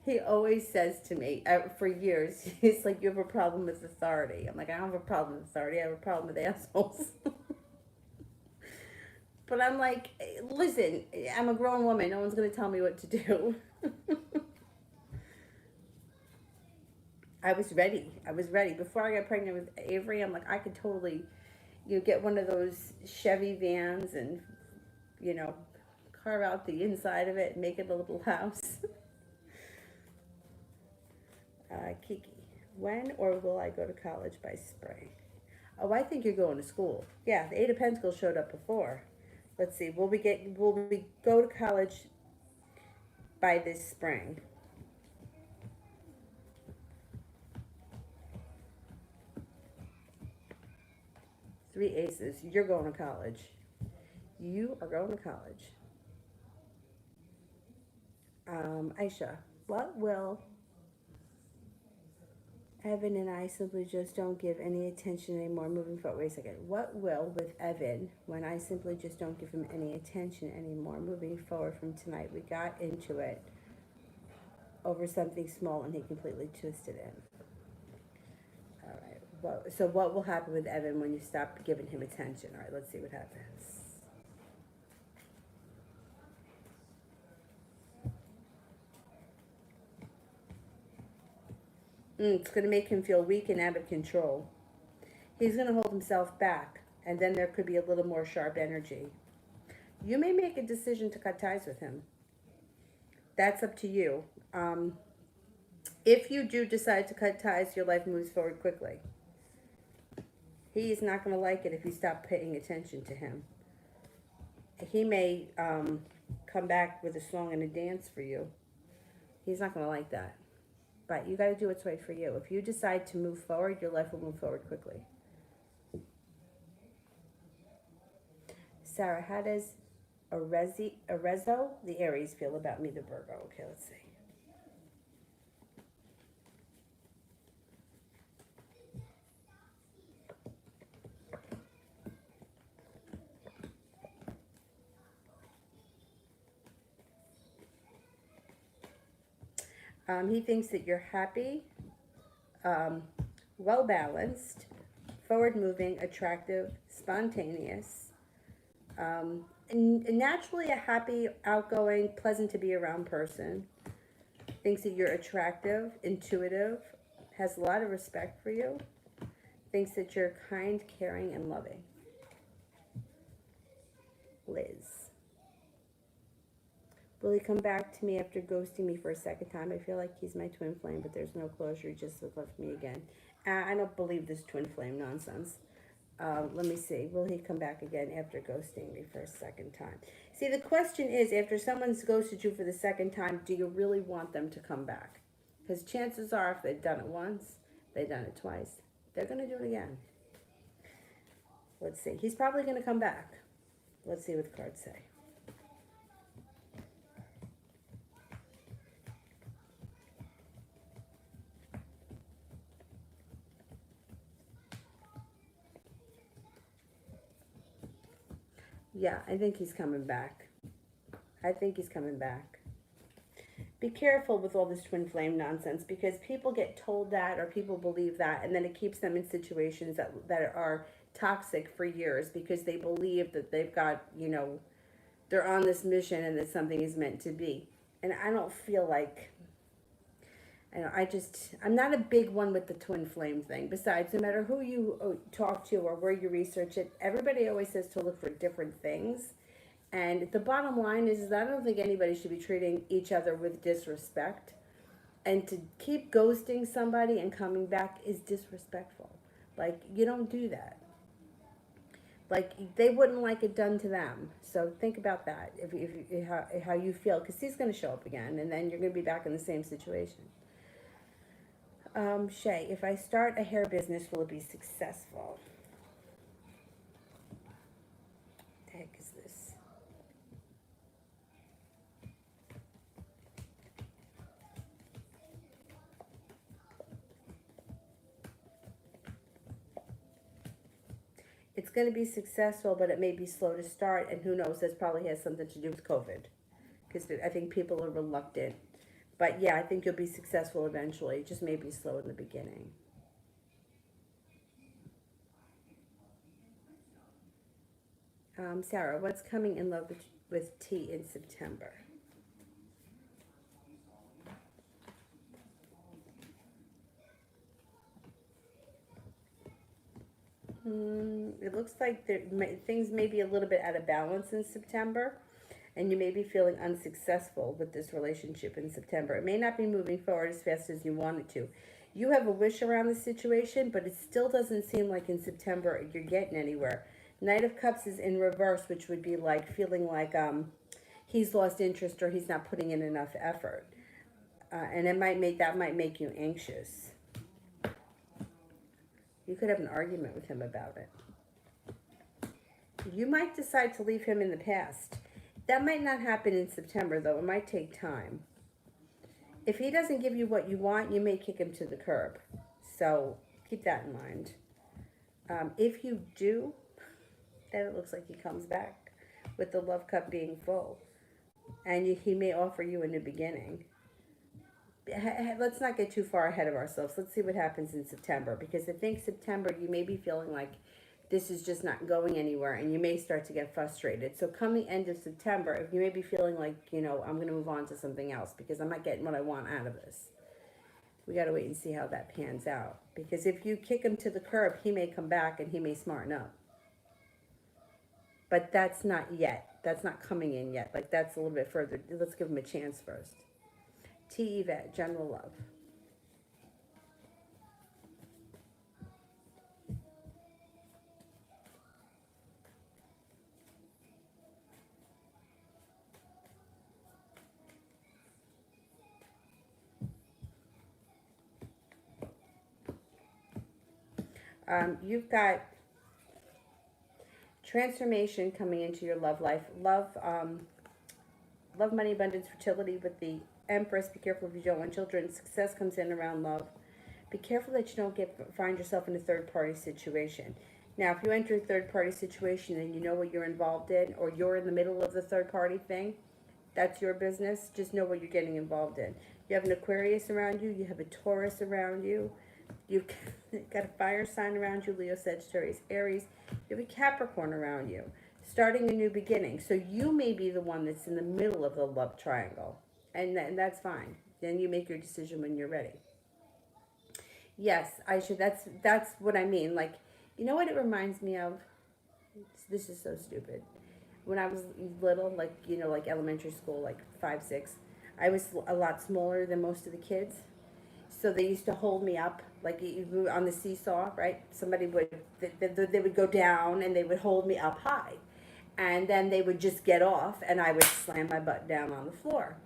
he always says to me, for years, he's like, "You have a problem with authority." I'm like, "I don't have a problem with authority. I have a problem with assholes." But I'm like, "Listen, I'm a grown woman. No one's going to tell me what to do." I was ready. I was ready. Before I got pregnant with Avery, I'm like, I could totally, get one of those Chevy vans and, you know, carve out the inside of it and make it a little house. Kiki, when or will I go to college by spring? Oh, I think you're going to school. Yeah, the Eight of Pentacles showed up before. Let's see. Will we go to college by this spring? Three aces. You're going to college. You are going to college. Aisha, what will Evan and I simply just don't give any attention anymore moving forward? Wait a second. What will with Evan when I simply just don't give him any attention anymore moving forward from tonight? We got into it over something small and he completely twisted it. All right. So what will happen with Evan when you stop giving him attention? All right, let's see what happens. It's going to make him feel weak and out of control. He's going to hold himself back, and then there could be a little more sharp energy. You may make a decision to cut ties with him. That's up to you. If you do decide to cut ties, your life moves forward quickly. He is not going to like it if you stop paying attention to him. He may come back with a song and a dance for you. He's not going to like that. But you got to do what's right for you. If you decide to move forward, your life will move forward quickly. Sarah, how does Arezzo, the Aries, feel about me, the Virgo? Okay, let's see. He thinks that you're happy, well-balanced, forward-moving, attractive, spontaneous, and naturally a happy, outgoing, pleasant to be around person. Thinks that you're attractive, intuitive, has a lot of respect for you. Thinks that you're kind, caring, and loving. Liz. Will he come back to me after ghosting me for a second time? I feel like he's my twin flame, but there's no closure. He just left me again. I don't believe this twin flame nonsense. Let me see. Will he come back again after ghosting me for a second time? See, the question is, after someone's ghosted you for the second time, do you really want them to come back? Because chances are, if they've done it once, they've done it twice, they're going to do it again. Let's see. He's probably going to come back. Let's see what the cards say. Yeah, I think he's coming back. I think he's coming back. Be careful with all this twin flame nonsense, because people get told that or people believe that, and then it keeps them in situations that are toxic for years because they believe that they've got, they're on this mission and that something is meant to be. And I don't feel like, I'm not a big one with the twin flame thing. Besides, no matter who you talk to or where you research it, everybody always says to look for different things. And the bottom line is I don't think anybody should be treating each other with disrespect. And to keep ghosting somebody and coming back is disrespectful. Like, you don't do that. Like, they wouldn't like it done to them. So think about that, how you feel. Because he's going to show up again, and then you're going to be back in the same situation. Shay, if I start a hair business, will it be successful? What the heck is this? It's going to be successful, but it may be slow to start, and who knows, this probably has something to do with COVID, because I think people are reluctant. But yeah, I think you'll be successful eventually. It just may be slow in the beginning. Sarah, what's coming in love with T in September? It looks like things may be a little bit out of balance in September, and you may be feeling unsuccessful with this relationship in September. It may not be moving forward as fast as you want it to. You have a wish around the situation, but it still doesn't seem like in September you're getting anywhere. Knight of Cups is in reverse, which would be like feeling like he's lost interest or he's not putting in enough effort, and that might make you anxious. You could have an argument with him about it. You might decide to leave him in the past. That might not happen in September, though. It might take time. If he doesn't give you what you want, you may kick him to the curb. So keep that in mind. If you do, then it looks like he comes back with the love cup being full. And he may offer you a new beginning. Let's not get too far ahead of ourselves. Let's see what happens in September, because I think September you may be feeling like this is just not going anywhere, and you may start to get frustrated. So come the end of September, if you may be feeling like, I'm going to move on to something else because I'm not getting what I want out of this. We got to wait and see how that pans out, because if you kick him to the curb, he may come back and he may smarten up. But that's not yet. That's not coming in yet. Like, that's a little bit further. Let's give him a chance first. T. Yvette, general love. You've got transformation coming into your love life. Love, money, abundance, fertility with the Empress. Be careful if you don't want children. Success comes in around love. Be careful that you don't find yourself in a third-party situation. Now, if you enter a third-party situation and you know what you're involved in, or you're in the middle of the third-party thing, that's your business. Just know what you're getting involved in. You have an Aquarius around you. You have a Taurus around you. You've got a fire sign around you, Leo, Sagittarius, Aries. You have a Capricorn around you, starting a new beginning. So you may be the one that's in the middle of the love triangle, and that's fine. Then you make your decision when you're ready. Yes, I should. That's what I mean. Like, you know what it reminds me of? This is so stupid. When I was little, like, like elementary school, like 5, 6, I was a lot smaller than most of the kids. So they used to hold me up, like on the seesaw, right? Somebody they would go down and they would hold me up high. And then they would just get off and I would slam my butt down on the floor.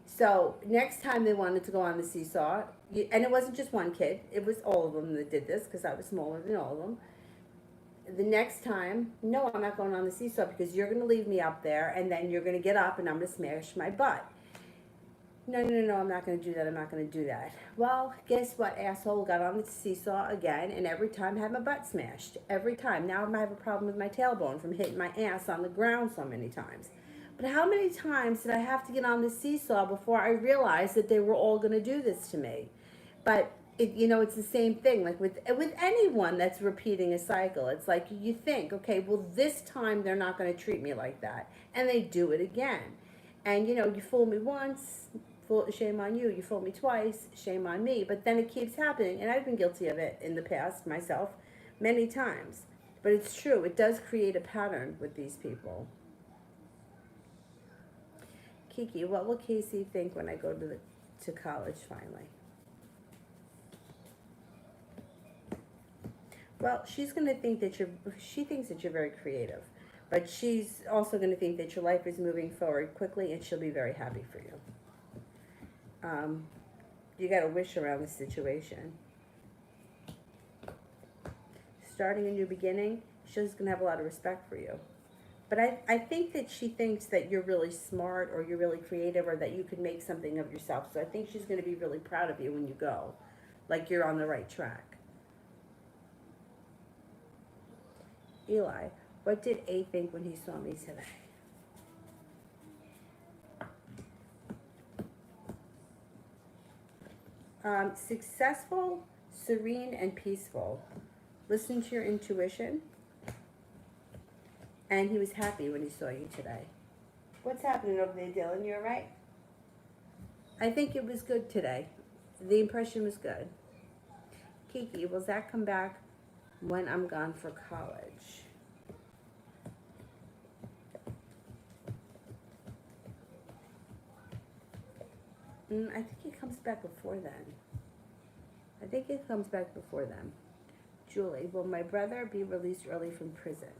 So next time they wanted to go on the seesaw, and it wasn't just one kid, it was all of them that did this because I was smaller than all of them. The next time, no, I'm not going on the seesaw because you're going to leave me up there and then you're going to get up and I'm going to smash my butt. No, I'm not going to do that. I'm not going to do that. Well, guess what, asshole? Got on the seesaw again, and every time had my butt smashed. Every time. Now I have a problem with my tailbone from hitting my ass on the ground so many times. But how many times did I have to get on the seesaw before I realized that they were all going to do this to me? But it's the same thing. Like with anyone that's repeating a cycle, it's like you think, okay, well, this time they're not going to treat me like that, and they do it again. And you fool me once, shame on you. You fool me twice, shame on me. But then it keeps happening, and I've been guilty of it in the past myself, many times. But it's true. It does create a pattern with these people. Kiki, what will Casey think when I go to college finally? Well, she's going to think that she thinks that you're very creative, but she's also going to think that your life is moving forward quickly, and she'll be very happy for you. You got to wish around the situation. Starting a new beginning, she's going to have a lot of respect for you. But I think that she thinks that you're really smart, or you're really creative, or that you could make something of yourself. So I think she's going to be really proud of you when you go, like you're on the right track. Eli, what did A think when he saw me today? Successful, serene, and peaceful. Listen to your intuition. And he was happy when he saw you today. What's happening over there, Dylan? You all right? I think it was good today. The impression was good. Kiki, will Zach come back when I'm gone for college? I think he comes back before then. Julie, will my brother be released early from prison?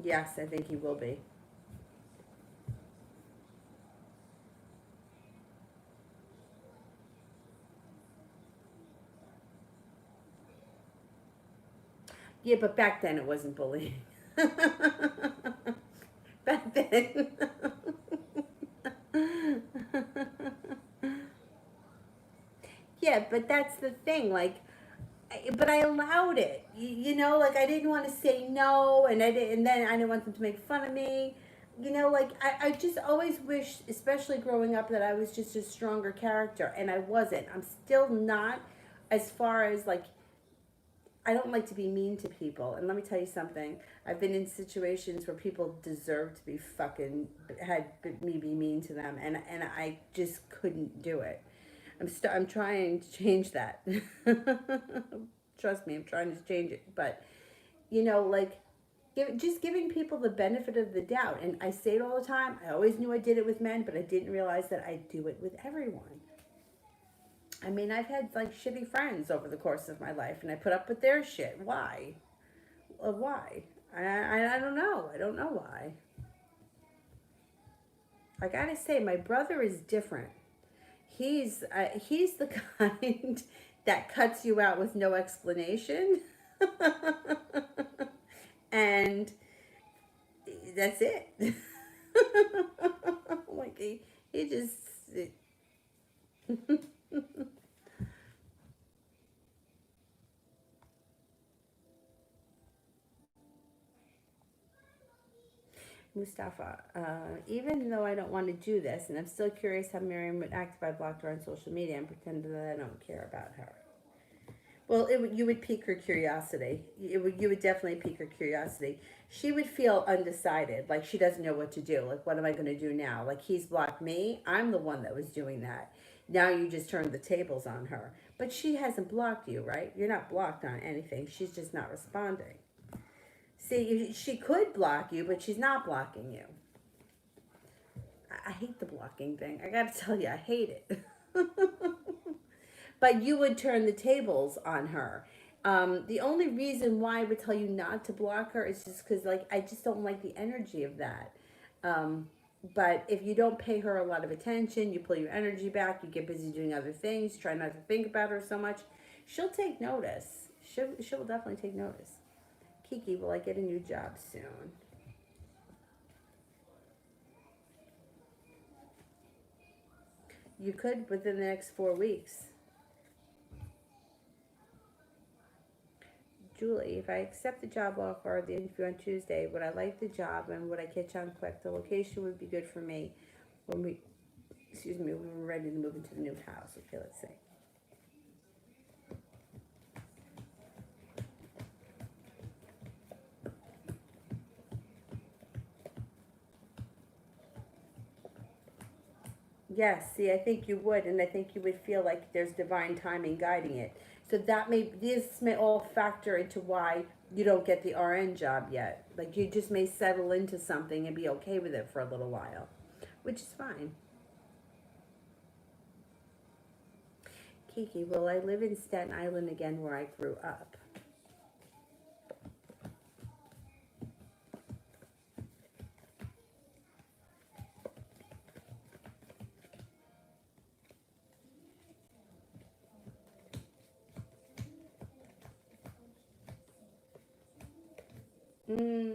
Yes, I think he will be. Yeah, but back then it wasn't bullying. Back then. Yeah, but that's the thing. Like, but I allowed it. Like I didn't want to say no, and and then I didn't want them to make fun of me. Like I just always wished, especially growing up, that I was just a stronger character, and I wasn't. I'm still not, as far as like, I don't like to be mean to people. And let me tell you something. I've been in situations where people deserve to be had me be mean to them, and I just couldn't do it. I'm trying to change that. Trust me, I'm trying to change it. But like, just giving people the benefit of the doubt. And I say it all the time. I always knew I did it with men, but I didn't realize that I do it with everyone. I mean, I've had like shitty friends over the course of my life, and I put up with their shit. Why? Why? I don't know. I don't know why. I gotta say, my brother is different. He's the kind that cuts you out with no explanation, and that's it. Like he just. Mustafa, even though I don't want to do this, and I'm still curious how Miriam would act if I blocked her on social media and pretended that I don't care about her. Well, you would pique her curiosity. You would definitely pique her curiosity. She would feel undecided, like she doesn't know what to do. Like, what am I going to do now? Like, he's blocked me. I'm the one that was doing that. Now you just turned the tables on her. But she hasn't blocked you, right? You're not blocked on anything. She's just not responding. See, she could block you, but she's not blocking you. I hate the blocking thing. I gotta tell you, I hate it. But you would turn the tables on her. The only reason why I would tell you not to block her is just because, like, I just don't like the energy of that. But if you don't pay her a lot of attention, you pull your energy back, you get busy doing other things, try not to think about her so much, she'll take notice. She'll definitely take notice. Kiki, will I get a new job soon? You could within the next 4 weeks. Julie, if I accept the job offer or the interview on Tuesday, would I like the job and would I catch on quick? The location would be good for me when we, when we're ready to move into the new house. Okay, let's see. Yes, see, I think you would, and I think you would feel like there's divine timing guiding it. So this may all factor into why you don't get the RN job yet. Like you just may settle into something and be okay with it for a little while, which is fine. Kiki, will I live in Staten Island again where I grew up?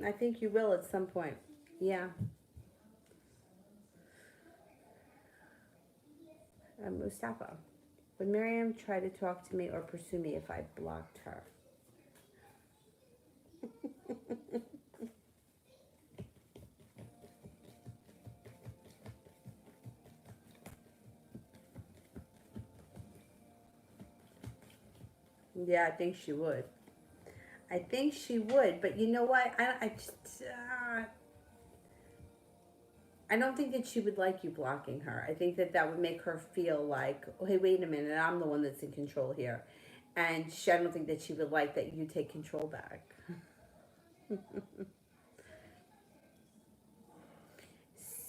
I think you will at some point. Yeah. Mustafa, would Miriam try to talk to me or pursue me if I blocked her? Yeah, I think she would. I think she would, but you know what? I don't think that she would like you blocking her. I think that would make her feel like, oh, hey, wait a minute, I'm the one that's in control here. And I don't think that she would like that you take control back.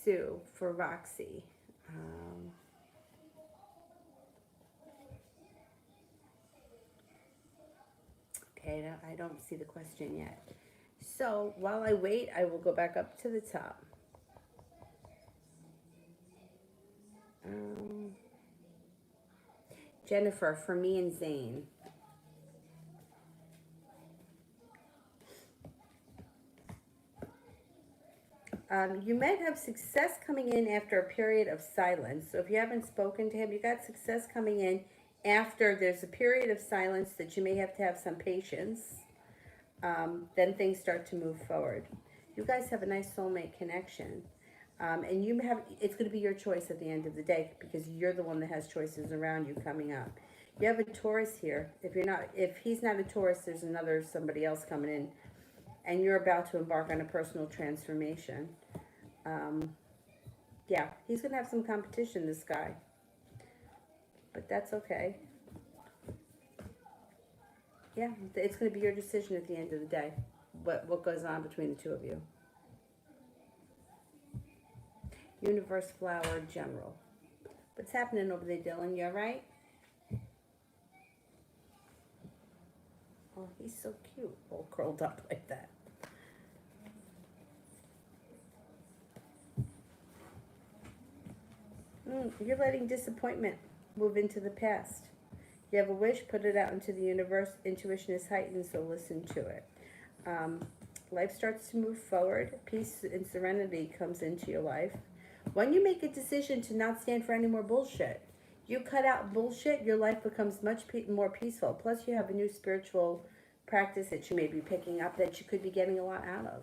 Sue, for Roxy. Okay, I don't see the question yet. So while I wait, I will go back up to the top. Jennifer, for me and Zane. You might have success coming in after a period of silence. So if you haven't spoken to him, you got success coming in after there's a period of silence that you may have to have some patience. Then things start to move forward. You guys have a nice soulmate connection. And it's going to be your choice at the end of the day because you're the one that has choices around you coming up. You have a Taurus here. If he's not a Taurus, there's somebody else coming in, and you're about to embark on a personal transformation. Yeah, he's going to have some competition, this guy, but that's okay. Yeah, it's going to be your decision at the end of the day, what goes on between the two of you. Universe Flower General. What's happening over there, Dylan? You all right? Oh, he's so cute, all curled up like that. You're letting disappointment move into the past. You have a wish, put it out into the universe. Intuition is heightened, so listen to it. Life starts to move forward. Peace and serenity comes into your life. When you make a decision to not stand for any more bullshit, you cut out bullshit, your life becomes much more peaceful. Plus, you have a new spiritual practice that you may be picking up that you could be getting a lot out of.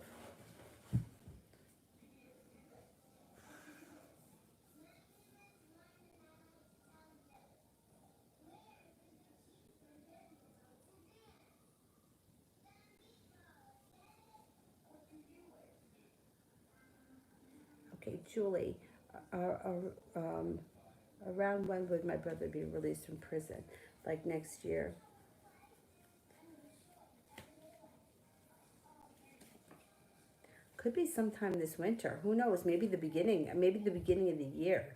Okay, Julie, around when would my brother be released from prison? Like next year? Could be sometime this winter. Who knows? Maybe the beginning of the year.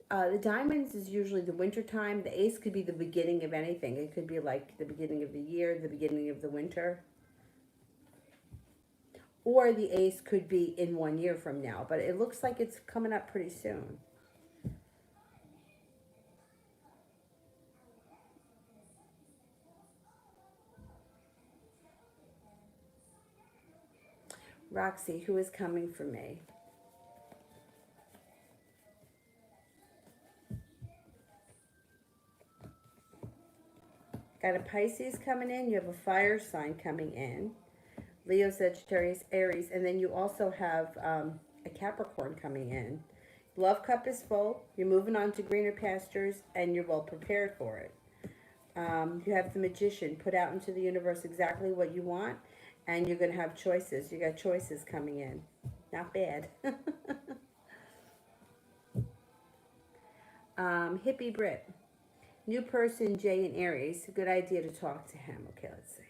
The diamonds is usually the winter time. The ace could be the beginning of anything. It could be like the beginning of the year, the beginning of the winter. Or the ace could be in 1 year from now. But it looks like it's coming up pretty soon. Roxy, who is coming for me? Got a Pisces coming in. You have a fire sign coming in. Leo, Sagittarius, Aries. And then you also have a Capricorn coming in. Love cup is full. You're moving on to greener pastures, and you're well prepared for it. You have the Magician. Put out into the universe exactly what you want, and you're going to have choices. You got choices coming in. Not bad. Hippie Brit. New person, Jay in Aries. Good idea to talk to him. Okay, let's see.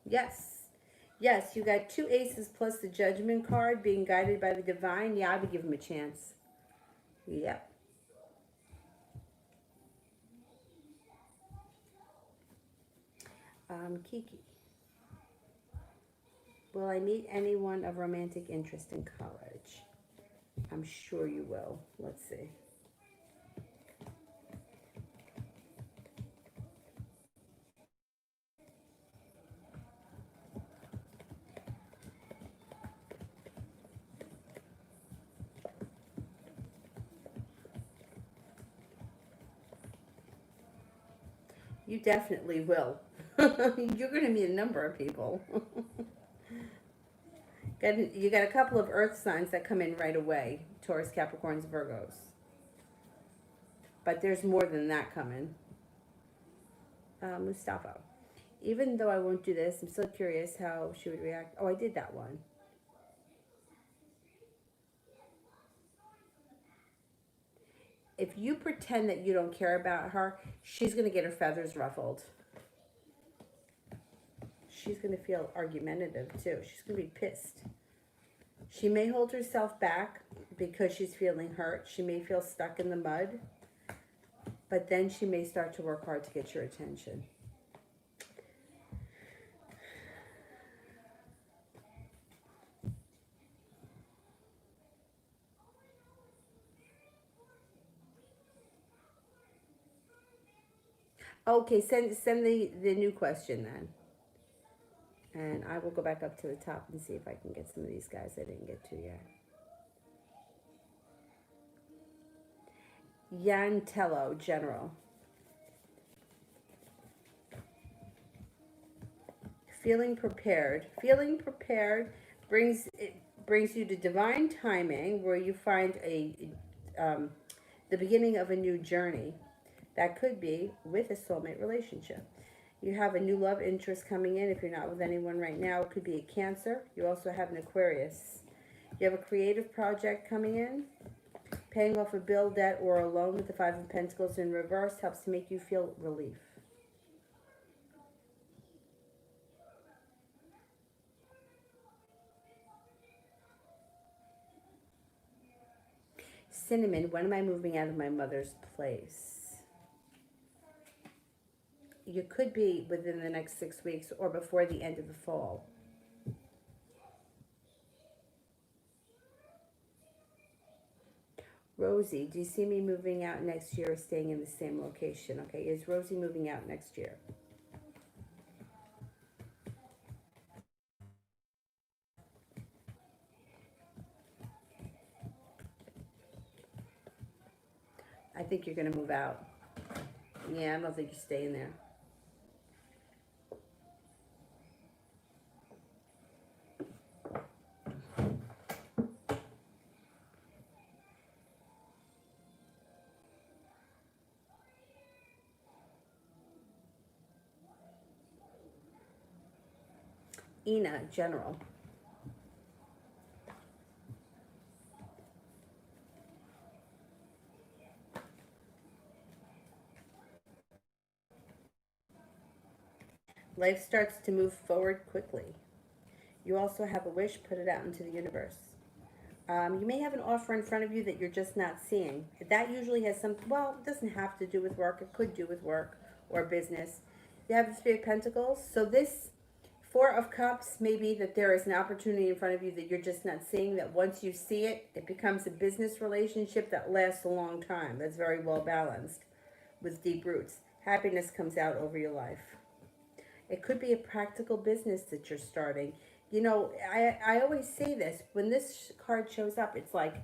Yes. Yes, you got 2 aces plus the Judgment card, being guided by the divine. Yeah, I would give him a chance. Yep. Kiki. Will I meet anyone of romantic interest in college? I'm sure you will. Let's see. You definitely will. You're going to meet a number of people. You got a couple of earth signs that come in right away. Taurus, Capricorns, Virgos. But there's more than that coming. Mustafa. Even though I won't do this, I'm still curious how she would react. Oh, I did that one. If you pretend that you don't care about her, she's going to get her feathers ruffled. She's going to feel argumentative too. She's going to be pissed. She may hold herself back because she's feeling hurt. She may feel stuck in the mud. But then she may start to work hard to get your attention. Okay, send the new question then. And I will go back up to the top and see if I can get some of these guys I didn't get to yet. Yantello, General. Feeling prepared. Feeling prepared brings you to divine timing, where you find the beginning of a new journey. That could be with a soulmate relationship. You have a new love interest coming in if you're not with anyone right now. It could be a Cancer. You also have an Aquarius. You have a creative project coming in. Paying off a bill, debt, or a loan with the Five of Pentacles in reverse helps to make you feel relief. Cinnamon, when am I moving out of my mother's place? You could be within the next 6 weeks or before the end of the fall. Rosie, do you see me moving out next year or staying in the same location? Okay, is Rosie moving out next year? I think you're going to move out. Yeah, I don't think you're staying there. Ina, General. Life starts to move forward quickly. You also have a wish, put it out into the universe. You may have an offer in front of you that you're just not seeing. That usually has something, well, it doesn't have to do with work. It could do with work or business. You have the Three of Pentacles. So this Four of Cups may be that there is an opportunity in front of you that you're just not seeing, that once you see it, it becomes a business relationship that lasts a long time. That's very well balanced with deep roots. Happiness comes out over your life. It could be a practical business that you're starting. You know, I always say this when this card shows up, it's like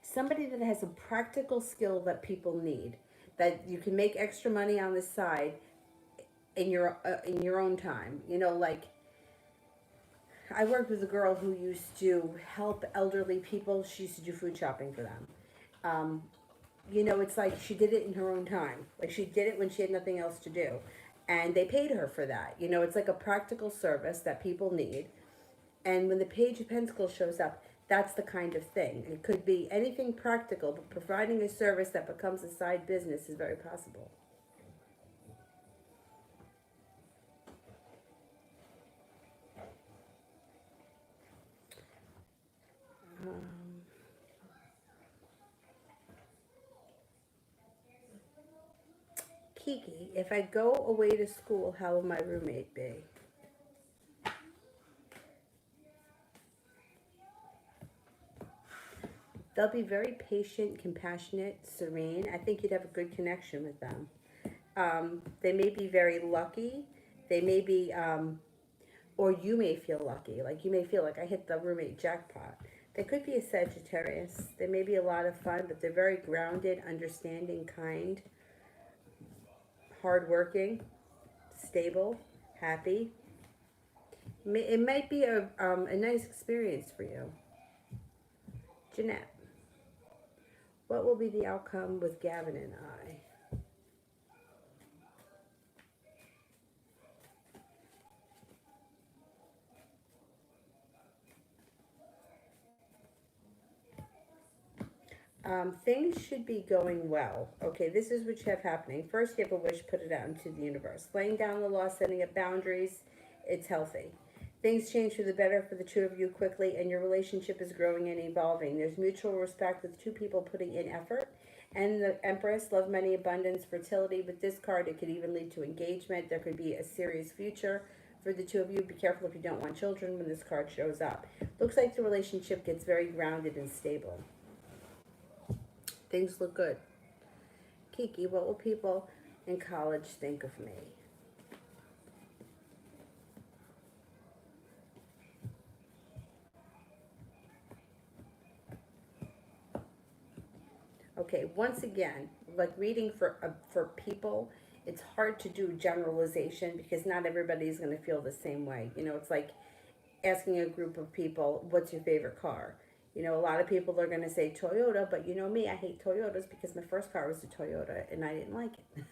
somebody that has a practical skill that people need, that you can make extra money on the side in your own time. You know, like I worked with a girl who used to help elderly people. She used to do food shopping for them. Um, you know, it's like she did it in her own time. Like she did it when she had nothing else to do. And they paid her for that. You know, it's like a practical service that people need. And when the Page of Pentacles shows up, that's the kind of thing. It could be anything practical, but providing a service that becomes a side business is very possible. Um, Kiki, if I go away to school, how will my roommate be? They'll be very patient, compassionate, serene. I think you'd have a good connection with them. They may be very lucky. They may be, or you may feel lucky. Like you may feel like I hit the roommate jackpot. They could be a Sagittarius. They may be a lot of fun, but they're very grounded, understanding, kind, hardworking, stable, happy. It might be a nice experience for you. Jeanette, what will be the outcome with Gavin and I? Things should be going well. Okay, this is what you have happening. First, you have a wish, put it out into the universe. Laying down the law, setting up boundaries, it's healthy. Things change for the better for the two of you quickly, and your relationship is growing and evolving. There's mutual respect with two people putting in effort. And the Empress, love, money, abundance, fertility. With this card, it could even lead to engagement. There could be a serious future for the two of you. Be careful if you don't want children when this card shows up. Looks like the relationship gets very grounded and stable. Things look good. Kiki, what will people in college think of me? Okay, once again, like reading for people, it's hard to do generalization because not everybody is going to feel the same way. You know, it's like asking a group of people, what's your favorite car? You know, a lot of people are going to say Toyota, but you know me, I hate Toyotas because my first car was a Toyota and I didn't like it.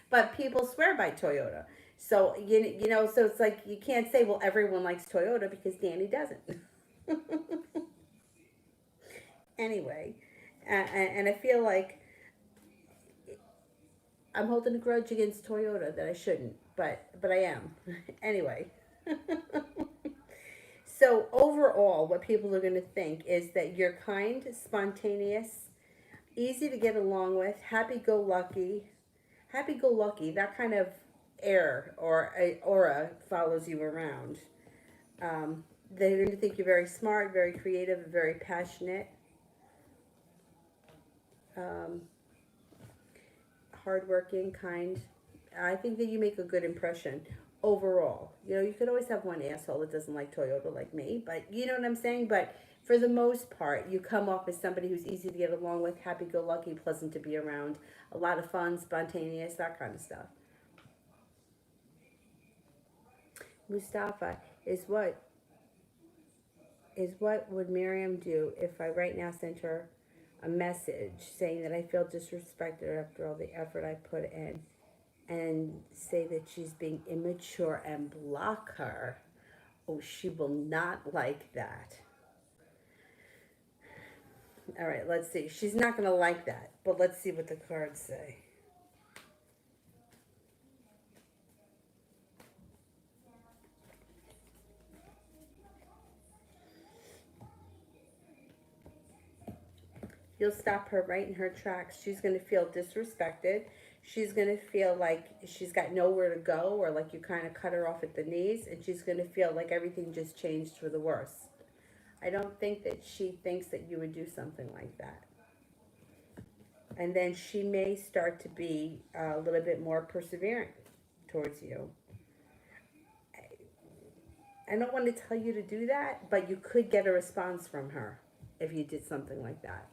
But people swear by Toyota. So, you know, so it's like you can't say, well, everyone likes Toyota because Danny doesn't. Anyway, and I feel like I'm holding a grudge against Toyota that I shouldn't, but I am. Anyway. So overall, what people are going to think is that you're kind, spontaneous, easy to get along with, happy-go-lucky. That kind of air or aura follows you around. They're going to think you're very smart, very creative, very passionate, um, hardworking, kind. I think that you make a good impression overall. You know, you could always have one asshole that doesn't like Toyota like me, but you know what I'm saying? But for the most part, you come off as somebody who's easy to get along with, happy-go-lucky, pleasant to be around, a lot of fun, spontaneous, that kind of stuff. Mustafa, is what would Miriam do if I right now sent her a message saying that I feel disrespected after all the effort I put in, and say that she's being immature and block her? Oh, she will not like that. All right, let's see. She's not going to like that, but let's see what the cards say. You'll stop her right in her tracks. She's going to feel disrespected. She's going to feel like she's got nowhere to go, or like you kind of cut her off at the knees, and she's going to feel like everything just changed for the worse. I don't think that she thinks that you would do something like that. And then she may start to be a little bit more perseverant towards you. I don't want to tell you to do that, but you could get a response from her if you did something like that.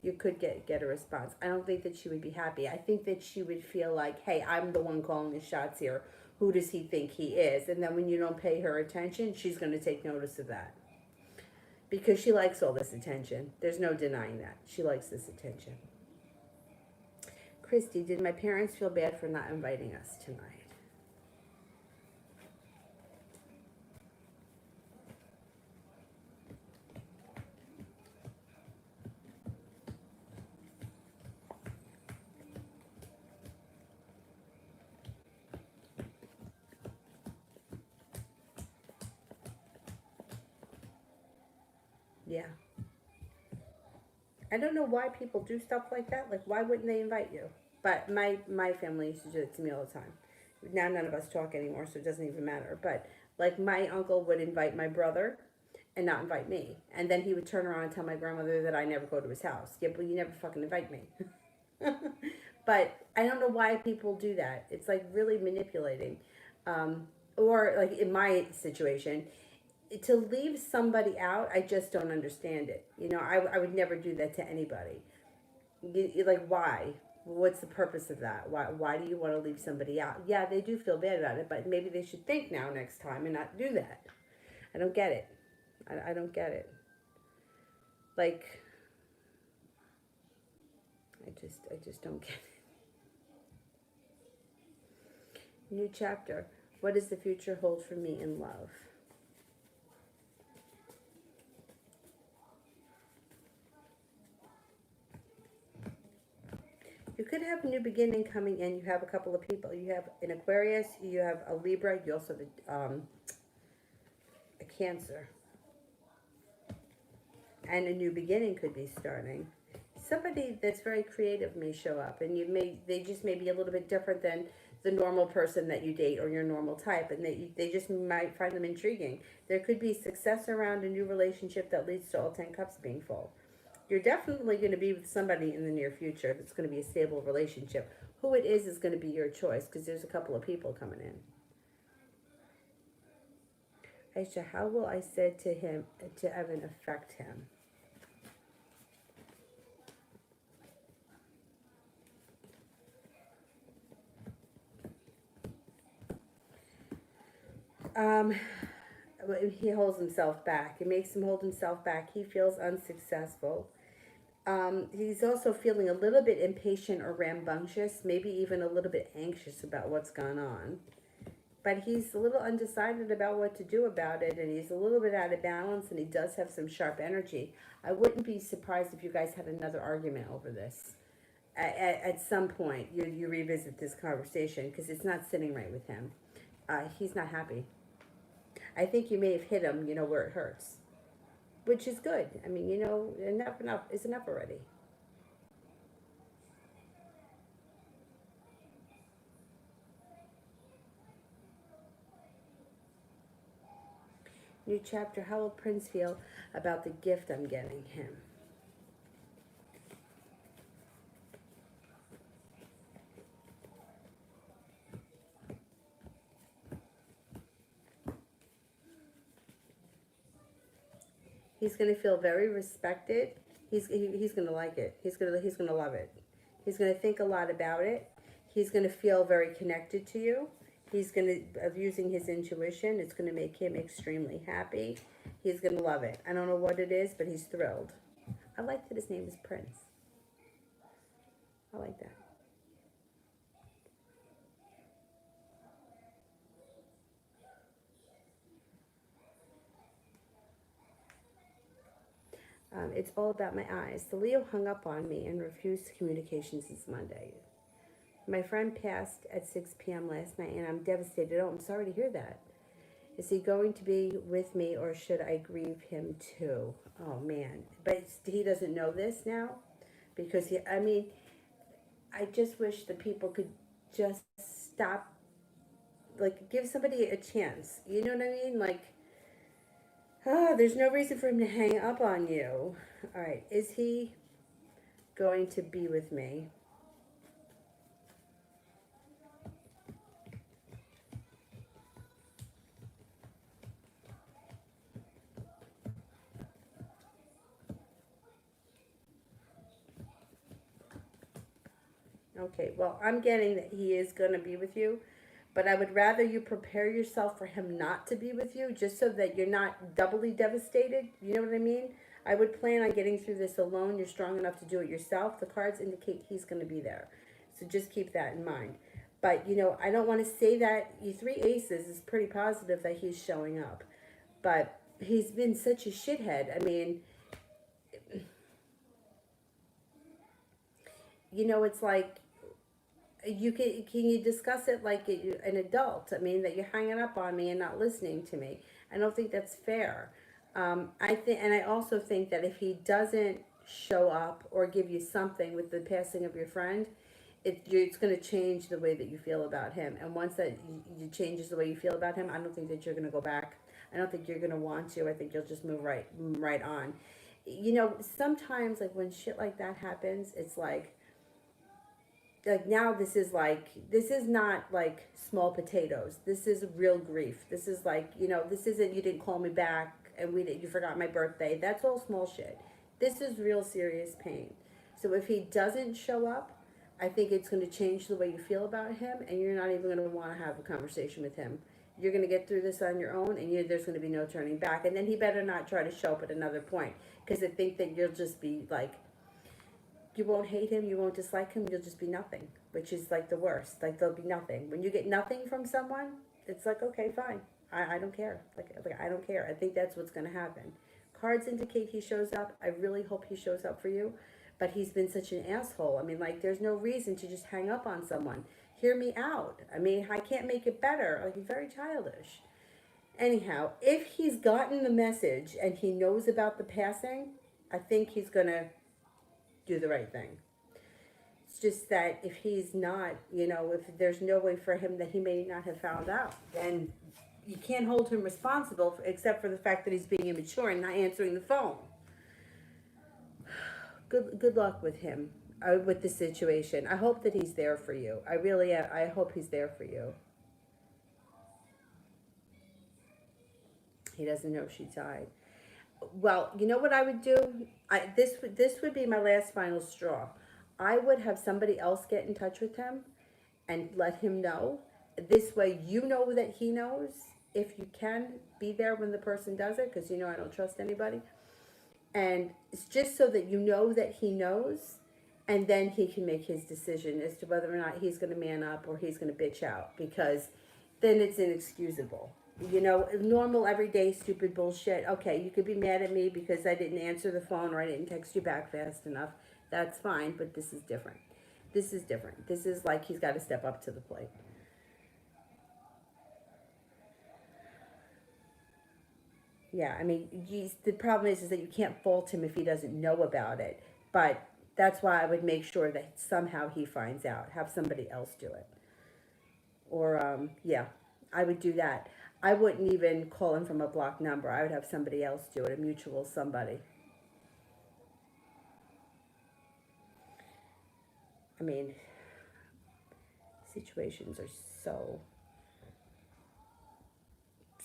You could get a response. I don't think that she would be happy. I think that she would feel like, hey, I'm the one calling the shots here. Who does he think he is? And then when you don't pay her attention, she's going to take notice of that. Because she likes all this attention. There's no denying that. She likes this attention. Christy, did my parents feel bad for not inviting us tonight? Yeah. I don't know why people do stuff like that. Like, why wouldn't they invite you? But my family used to do it to me all the time. Now none of us talk anymore, so it doesn't even matter. But like, my uncle would invite my brother and not invite me, and then he would turn around and tell my grandmother that I never go to his house. Yeah, but you never fucking invite me. But I don't know why people do that. It's like really manipulating. Or like in my situation, to leave somebody out, I just don't understand it. You know, I would never do that to anybody. Like, why? What's the purpose of that? Why do you want to leave somebody out? Yeah, they do feel bad about it, but maybe they should think now next time and not do that. I don't get it. I don't get it. Like, I just don't get it. New chapter. What does the future hold for me in love? You could have a new beginning coming in. You have a couple of people. You have an Aquarius. You have a Libra. You also have a Cancer. And a new beginning could be starting. Somebody that's very creative may show up, and they just may be a little bit different than the normal person that you date or your normal type, and they just might find them intriguing. There could be success around a new relationship that leads to all 10 cups being full. You're definitely going to be with somebody in the near future that's going to be a stable relationship. Who it is going to be your choice, because there's a couple of people coming in. Aisha, how will I say to Evan affect him? He holds himself back. It makes him hold himself back. He feels unsuccessful. He's also feeling a little bit impatient or rambunctious, maybe even a little bit anxious about what's gone on. But he's a little undecided about what to do about it, and he's a little bit out of balance, and he does have some sharp energy. I wouldn't be surprised if you guys had another argument over this. At some point, you revisit this conversation, because it's not sitting right with him. He's not happy. I think you may have hit him, where it hurts. Which is good. I mean, enough is enough already. New chapter. How will Prince feel about the gift I'm getting him? He's going to feel very respected. He's going to like it. He's going to love it. He's going to think a lot about it. He's going to feel very connected to you. He's going to, using his intuition, it's going to make him extremely happy. He's going to love it. I don't know what it is, but he's thrilled. I like that his name is Prince. I like that. It's all about my eyes. The Leo hung up on me and refused communication since Monday. My friend passed at 6 p.m. last night, and I'm devastated. Oh, I'm sorry to hear that. Is he going to be with me, or should I grieve him too? Oh, man. But he doesn't know this now? Because, I just wish the people could just stop, give somebody a chance. You know what I mean? There's no reason for him to hang up on you. All right, is he going to be with me? Okay, well, I'm getting that he is going to be with you, but I would rather you prepare yourself for him not to be with you, just so that you're not doubly devastated. You know what I mean? I would plan on getting through this alone. You're strong enough to do it yourself. The cards indicate he's going to be there. So just keep that in mind. But, I don't want to say that. You three aces is pretty positive that he's showing up. But he's been such a shithead. I mean, it's like, can you discuss it like an adult? I mean, that you're hanging up on me and not listening to me. I don't think that's fair. I also think that if he doesn't show up or give you something with the passing of your friend, it's going to change the way that you feel about him. And once that you changes the way you feel about him, I don't think that you're going to go back. I don't think you're going to want to. I think you'll just move right on. Sometimes like when shit like that happens, it's like now this is not like small potatoes. This is real grief. This is like, this isn't you didn't call me back and you forgot my birthday. That's all small shit. This is real serious pain. So if he doesn't show up, I think it's going to change the way you feel about him, and you're not even going to want to have a conversation with him. You're going to get through this on your own, and there's going to be no turning back. And then he better not try to show up at another point, because I think that you'll just be like, you won't hate him, you won't dislike him, you'll just be nothing, which is like the worst. Like there'll be nothing. When you get nothing from someone, it's like, okay, fine. I don't care. Like I don't care. I think that's what's going to happen. Cards indicate he shows up. I really hope he shows up for you. But he's been such an asshole. I mean, like, there's no reason to just hang up on someone. Hear me out. I mean, I can't make it better. Like, he's very childish. Anyhow, if he's gotten the message and he knows about the passing, I think he's going to do the right thing. It's just that if he's not, if there's no way for him that he may not have found out, then you can't hold him responsible except for the fact that he's being immature and not answering the phone. Good luck with him, with the situation. I hope that he's there for you. I hope he's there for you. He doesn't know she died. Well, you know what I would do? This would be my last final straw. I would have somebody else get in touch with him and let him know. This way you know that he knows. If you can, be there when the person does it, because I don't trust anybody. And it's just so that you know that he knows, and then he can make his decision as to whether or not he's going to man up or he's going to bitch out, because then it's inexcusable. Normal, everyday, stupid bullshit. Okay, you could be mad at me because I didn't answer the phone or I didn't text you back fast enough. That's fine, but this is different. This is different. This is like he's got to step up to the plate. Yeah, I mean, the problem is that you can't fault him if he doesn't know about it. But that's why I would make sure that somehow he finds out. Have somebody else do it. Or, yeah, I would do that. I wouldn't even call him from a blocked number. I would have somebody else do it, a mutual somebody. I mean, situations are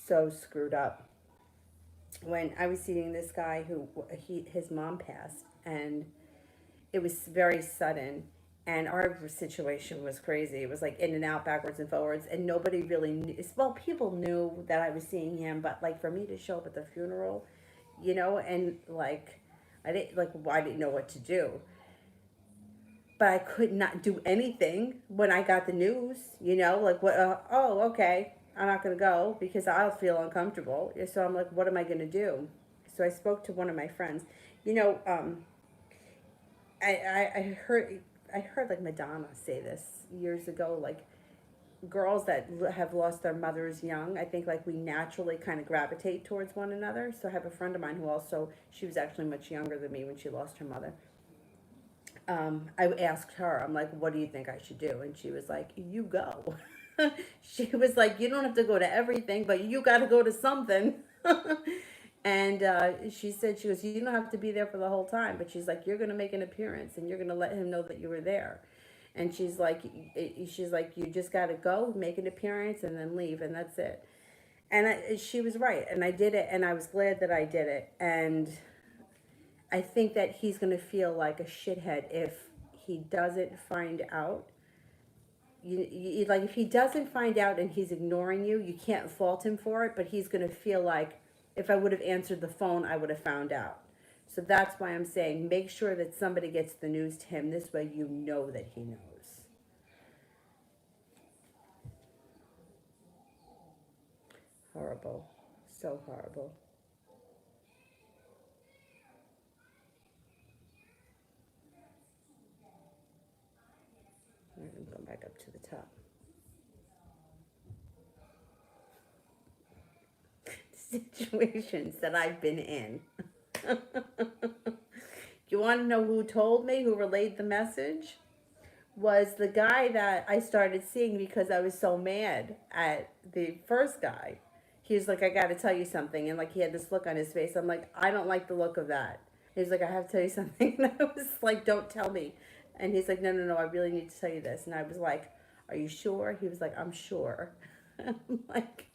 so screwed up. When I was seeing this guy his mom passed, and it was very sudden, and our situation was crazy. It was like in and out, backwards and forwards, and nobody really knew. Well, people knew that I was seeing him, but like for me to show up at the funeral, and like I didn't know what to do. But I could not do anything when I got the news, like what? Oh, okay. I'm not going to go because I'll feel uncomfortable. So I'm like, what am I going to do? So I spoke to one of my friends. I heard like Madonna say this years ago, like girls that have lost their mothers young, I think like we naturally kind of gravitate towards one another. So I have a friend of mine she was actually much younger than me when she lost her mother. I asked her, I'm like, what do you think I should do? And she was like, you go. She was like, you don't have to go to everything, but you got to go to something. And she said, you don't have to be there for the whole time, but she's like, you're going to make an appearance and you're going to let him know that you were there. And she's like, you just got to go, make an appearance, and then leave, and that's it. And she was right, and I did it, and I was glad that I did it. And I think that he's going to feel like a shithead if he doesn't find out, like if he doesn't find out and he's ignoring you, you can't fault him for it, but he's going to feel like if I would have answered the phone, I would have found out. So that's why I'm saying make sure that somebody gets the news to him. This way you know that he knows. Horrible. So horrible. All right, I'm going back up to the top. Situations that I've been in. You want to know who told me, who relayed the message? Was the guy that I started seeing because I was so mad at the first guy. He was like, I got to tell you something. And like he had this look on his face. I'm like, I don't like the look of that. He was like, I have to tell you something. And I was like, don't tell me. And he's like, no, no, no, I really need to tell you this. And I was like, are you sure? He was like, I'm sure. I'm like,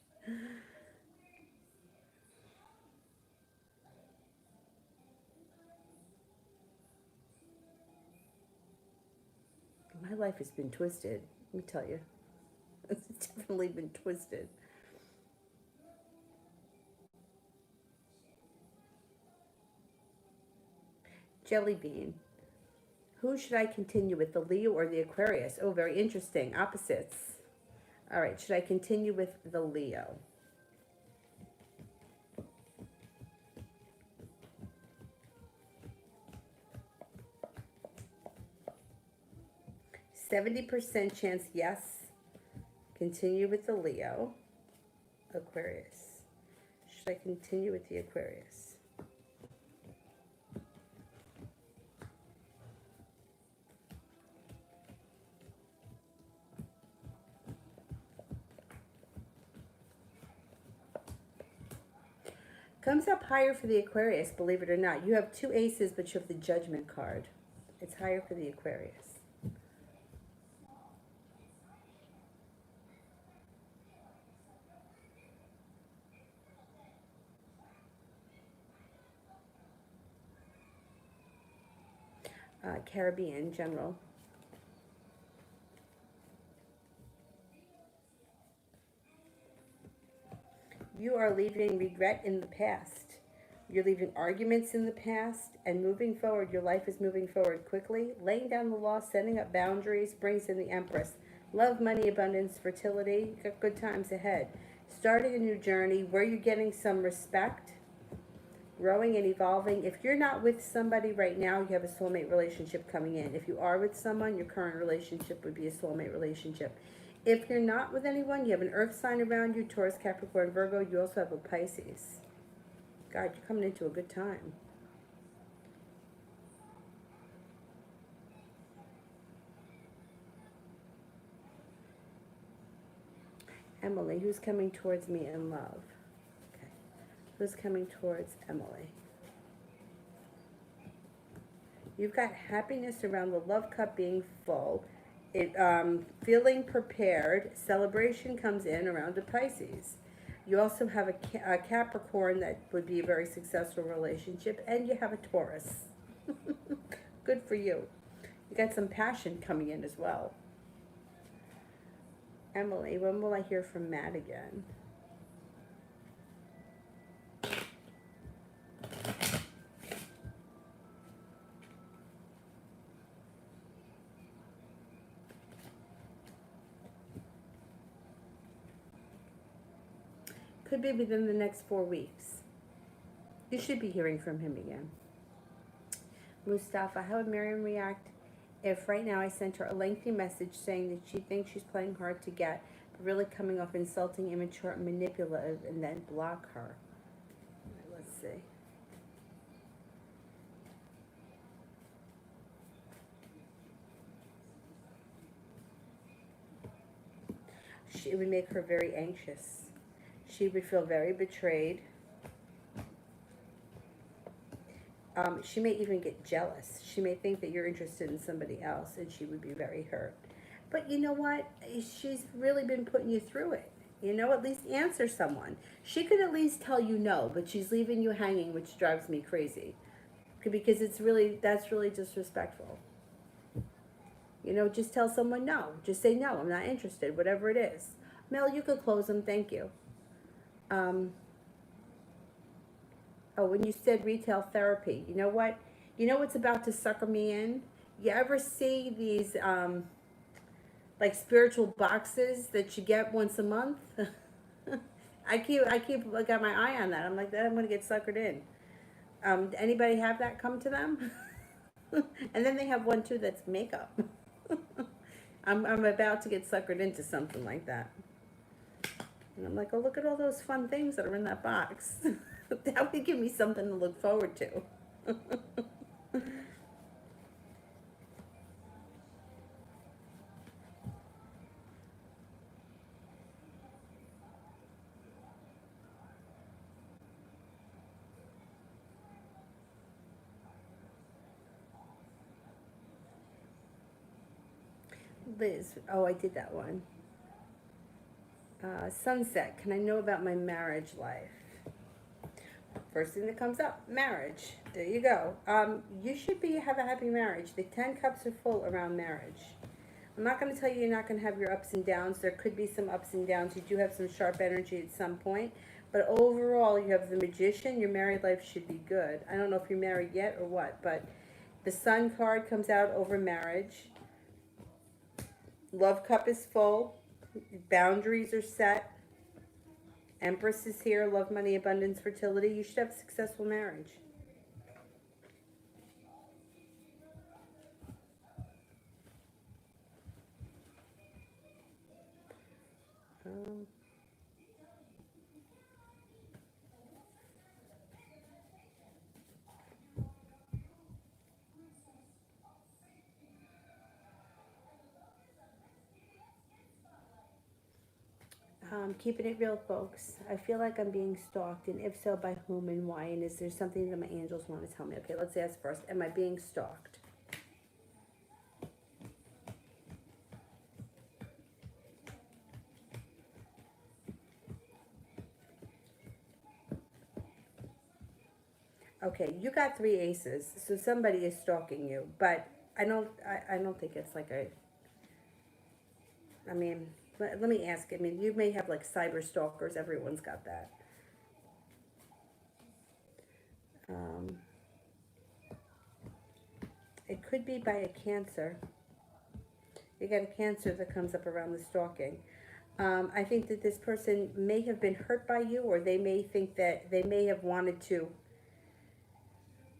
my life has been twisted. Let me tell you. It's definitely been twisted. Jelly bean. Who should I continue with, the Leo or the Aquarius? Oh, very interesting. Opposites. All right, should I continue with the Leo? %70 chance yes. Continue with the Leo. Aquarius. Should I continue with the Aquarius? Comes up higher for the Aquarius, believe it or not. You have two aces, but you have the Judgment card. It's higher for the Aquarius. Caribbean general. You are leaving regret in the past. You're leaving arguments in the past and moving forward. Your life is moving forward quickly. Laying down the law, setting up boundaries, brings in the Empress. Love, money, abundance, fertility. You got good times ahead. Starting a new journey where you're getting some respect, growing and evolving. If you're not with somebody right now, you have a soulmate relationship coming in. If you are with someone, your current relationship would be a soulmate relationship. If you're not with anyone, you have an earth sign around you, Taurus, Capricorn, Virgo. You also have a Pisces. God, you're coming into a good time. Emily, who's coming towards me in love? Okay. Who's coming towards Emily? You've got happiness around the love cup being full. Feeling prepared. Celebration comes in around a Pisces. You also have a Capricorn that would be a very successful relationship, and you have a Taurus. Good for you. You got some passion coming in as well. Emily, when will I hear from Matt again? Could be within the next 4 weeks. You should be hearing from him again. Mustafa, how would Miriam react if right now I sent her a lengthy message saying that she thinks she's playing hard to get, but really coming off insulting, immature, and manipulative, and then block her? Right, let's see. It would make her very anxious. She would feel very betrayed. She may even get jealous. She may think that you're interested in somebody else, and she would be very hurt. But you know what? She's really been putting you through it. You know, at least answer someone. She could at least tell you no, but she's leaving you hanging, which drives me crazy. Because that's really disrespectful. You know, just tell someone no. Just say no, I'm not interested, whatever it is. Mel, you could close them, thank you. Um, oh, when you said retail therapy, you know what? You know what's about to sucker me in? You ever see these like spiritual boxes that you get once a month? I keep got my eye on that. I'm like that. I'm gonna get suckered in. Anybody have that come to them? And then they have one too that's makeup. I'm about to get suckered into something like that. And I'm like, oh, look at all those fun things that are in that box. That would give me something to look forward to. Liz, oh, I did that one. Sunset, can I know about my marriage life? First thing that comes up, marriage. There you go. You should have a happy marriage. The 10 cups are full around marriage. I'm not going to tell you you're not going to have your ups and downs. There could be some ups and downs. You do have some sharp energy at some point. But overall, you have the Magician. Your married life should be good. I don't know if you're married yet or what, but the Sun card comes out over marriage. Love cup is full. Boundaries are set. Empress is here. Love, money, abundance, fertility. You should have a successful marriage. Um, Keeping it real, folks. I feel like I'm being stalked, and if so, by whom and why? And is there something that my angels want to tell me? Okay, let's ask first. Am I being stalked? Okay, you got three aces, so somebody is stalking you. But I don't think it's like a. I mean, let me ask. I mean, you may have like cyber stalkers. Everyone's got that. Um, it could be by a Cancer. You got a Cancer that comes up around the stalking. I think that this person may have been hurt by you, or they may think that they may have wanted to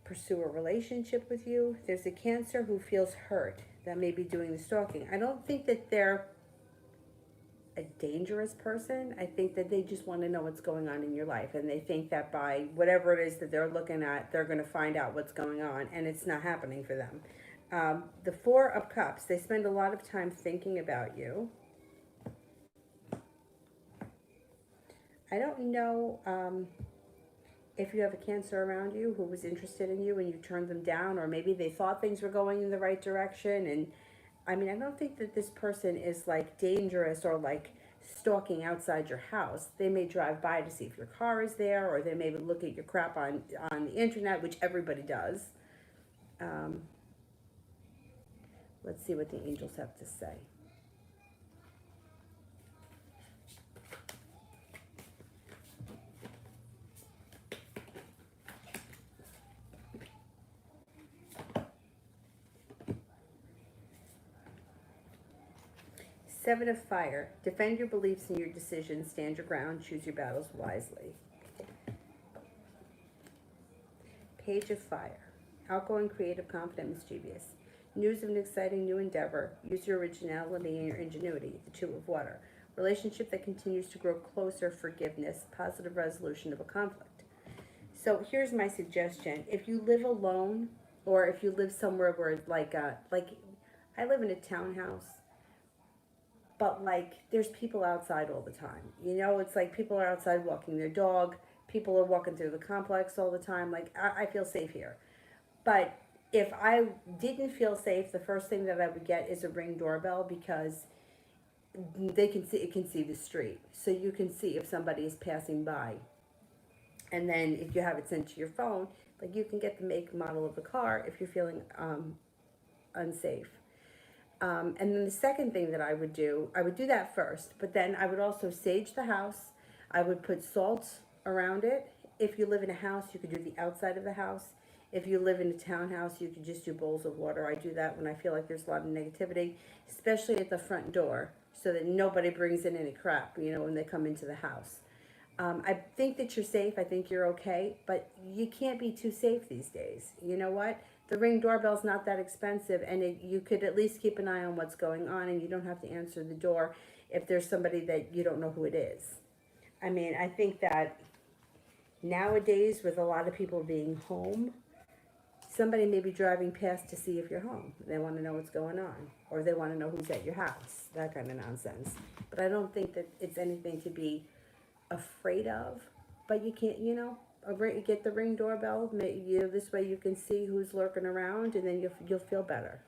pursue a relationship with you. There's a Cancer who feels hurt that may be doing the stalking. I don't think that they're a dangerous person. I think that they just want to know what's going on in your life, and they think that by whatever it is that they're looking at, they're going to find out what's going on, and it's not happening for them. The Four of Cups, they spend a lot of time thinking about you. I don't know if you have a Cancer around you who was interested in you and you turned them down, or maybe they thought things were going in the right direction. And I mean, I don't think that this person is like dangerous or like stalking outside your house. They may drive by to see if your car is there, or they may look at your crap on the internet, which everybody does. Um, let's see what the angels have to say. Seven of Fire. Defend your beliefs and your decisions. Stand your ground. Choose your battles wisely. Page of Fire. Outgoing, creative, confident, mischievous. News of an exciting new endeavor. Use your originality and your ingenuity. The Two of Water. Relationship that continues to grow closer. Forgiveness. Positive resolution of a conflict. So here's my suggestion. If you live alone, or if you live somewhere where like I live in a townhouse, but like there's people outside all the time. You know, it's like people are outside walking their dog. People are walking through the complex all the time. Like I feel safe here. But if I didn't feel safe, the first thing that I would get is a Ring doorbell, because they can see, it can see the street, so you can see if somebody is passing by. And then if you have it sent to your phone, like you can get the make, model of the car if you're feeling unsafe. And then the second thing that I would do that first, but then I would also sage the house. I would put salt around it. If you live in a house, you could do the outside of the house. If you live in a townhouse, you could just do bowls of water. I do that when I feel like there's a lot of negativity, especially at the front door, so that nobody brings in any crap, when they come into the house. I think that you're safe. I think you're okay, but you can't be too safe these days. You know what? The Ring doorbell's not that expensive, and you could at least keep an eye on what's going on, and you don't have to answer the door if there's somebody that you don't know who it is. I mean, I think that nowadays, with a lot of people being home, somebody may be driving past to see if you're home. They want to know what's going on, or they want to know who's at your house, that kind of nonsense. But I don't think that it's anything to be afraid of. But you can't, get the Ring doorbell. This way you can see who's lurking around, and then you'll feel better.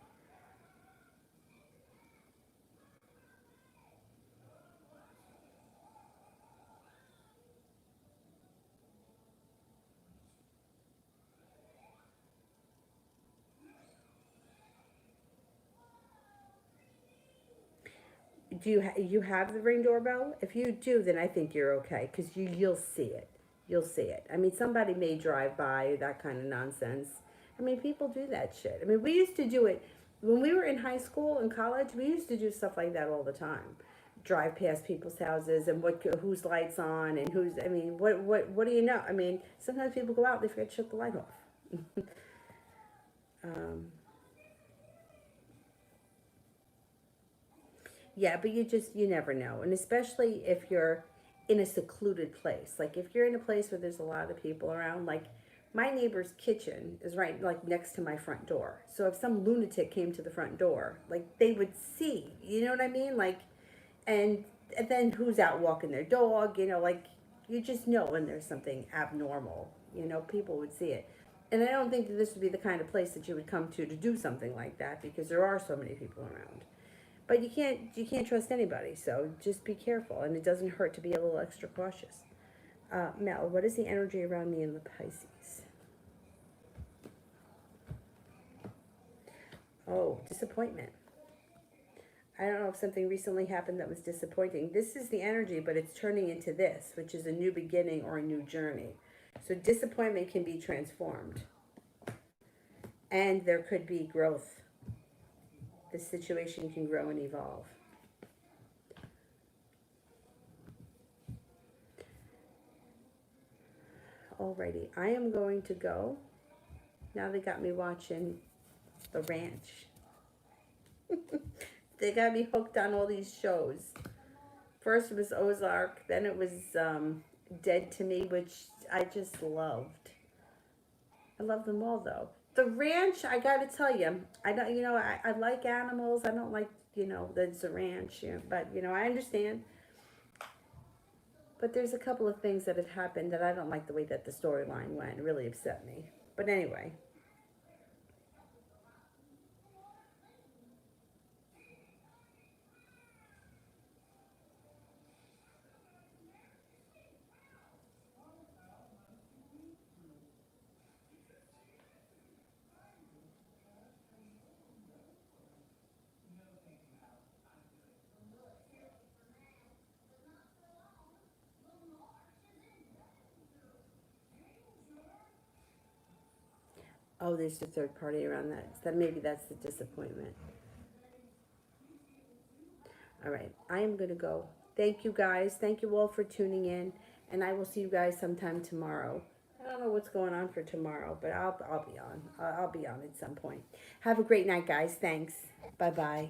Do you have the Ring doorbell? If you do, then I think you're okay, because you'll see it. You'll see it. I mean, somebody may drive by, that kind of nonsense. I mean, people do that shit. I mean, we used to do it when we were in high school and college. We used to do stuff like that all the time. Drive past people's houses and whose lights on and who's. I mean, what do you know? I mean, sometimes people go out, they forget to shut the light off. um, Yeah, but you never know. And especially if you're in a secluded place. Like if you're in a place where there's a lot of people around, like my neighbor's kitchen is right like next to my front door. So if some lunatic came to the front door, like they would see, you know what I mean? Like, and then who's out walking their dog, like you just know when there's something abnormal, people would see it. And I don't think that this would be the kind of place that you would come to do something like that, because there are so many people around. But you can't trust anybody, so just be careful, and it doesn't hurt to be a little extra cautious. Mel, what is the energy around me in the Pisces? Oh, disappointment. I don't know if something recently happened that was disappointing. This is the energy, but it's turning into this, which is a new beginning or a new journey. So disappointment can be transformed, and there could be growth. The situation can grow and evolve. Alrighty, I am going to go. Now they got me watching The Ranch. They got me hooked on all these shows. First it was Ozark, then it was Dead to Me, which I just loved. I love them all though. The Ranch, I gotta tell you, I don't, I like animals. I don't like, that's a ranch, but I understand. But there's a couple of things that have happened that I don't like the way that the storyline went. It really upset me. But anyway. Oh, there's the third party around that. So maybe that's the disappointment. All right, I am going to go. Thank you guys. Thank you all for tuning in, and I will see you guys sometime tomorrow. I don't know what's going on for tomorrow, but I'll be on. I'll be on at some point. Have a great night, guys. Thanks. Bye-bye.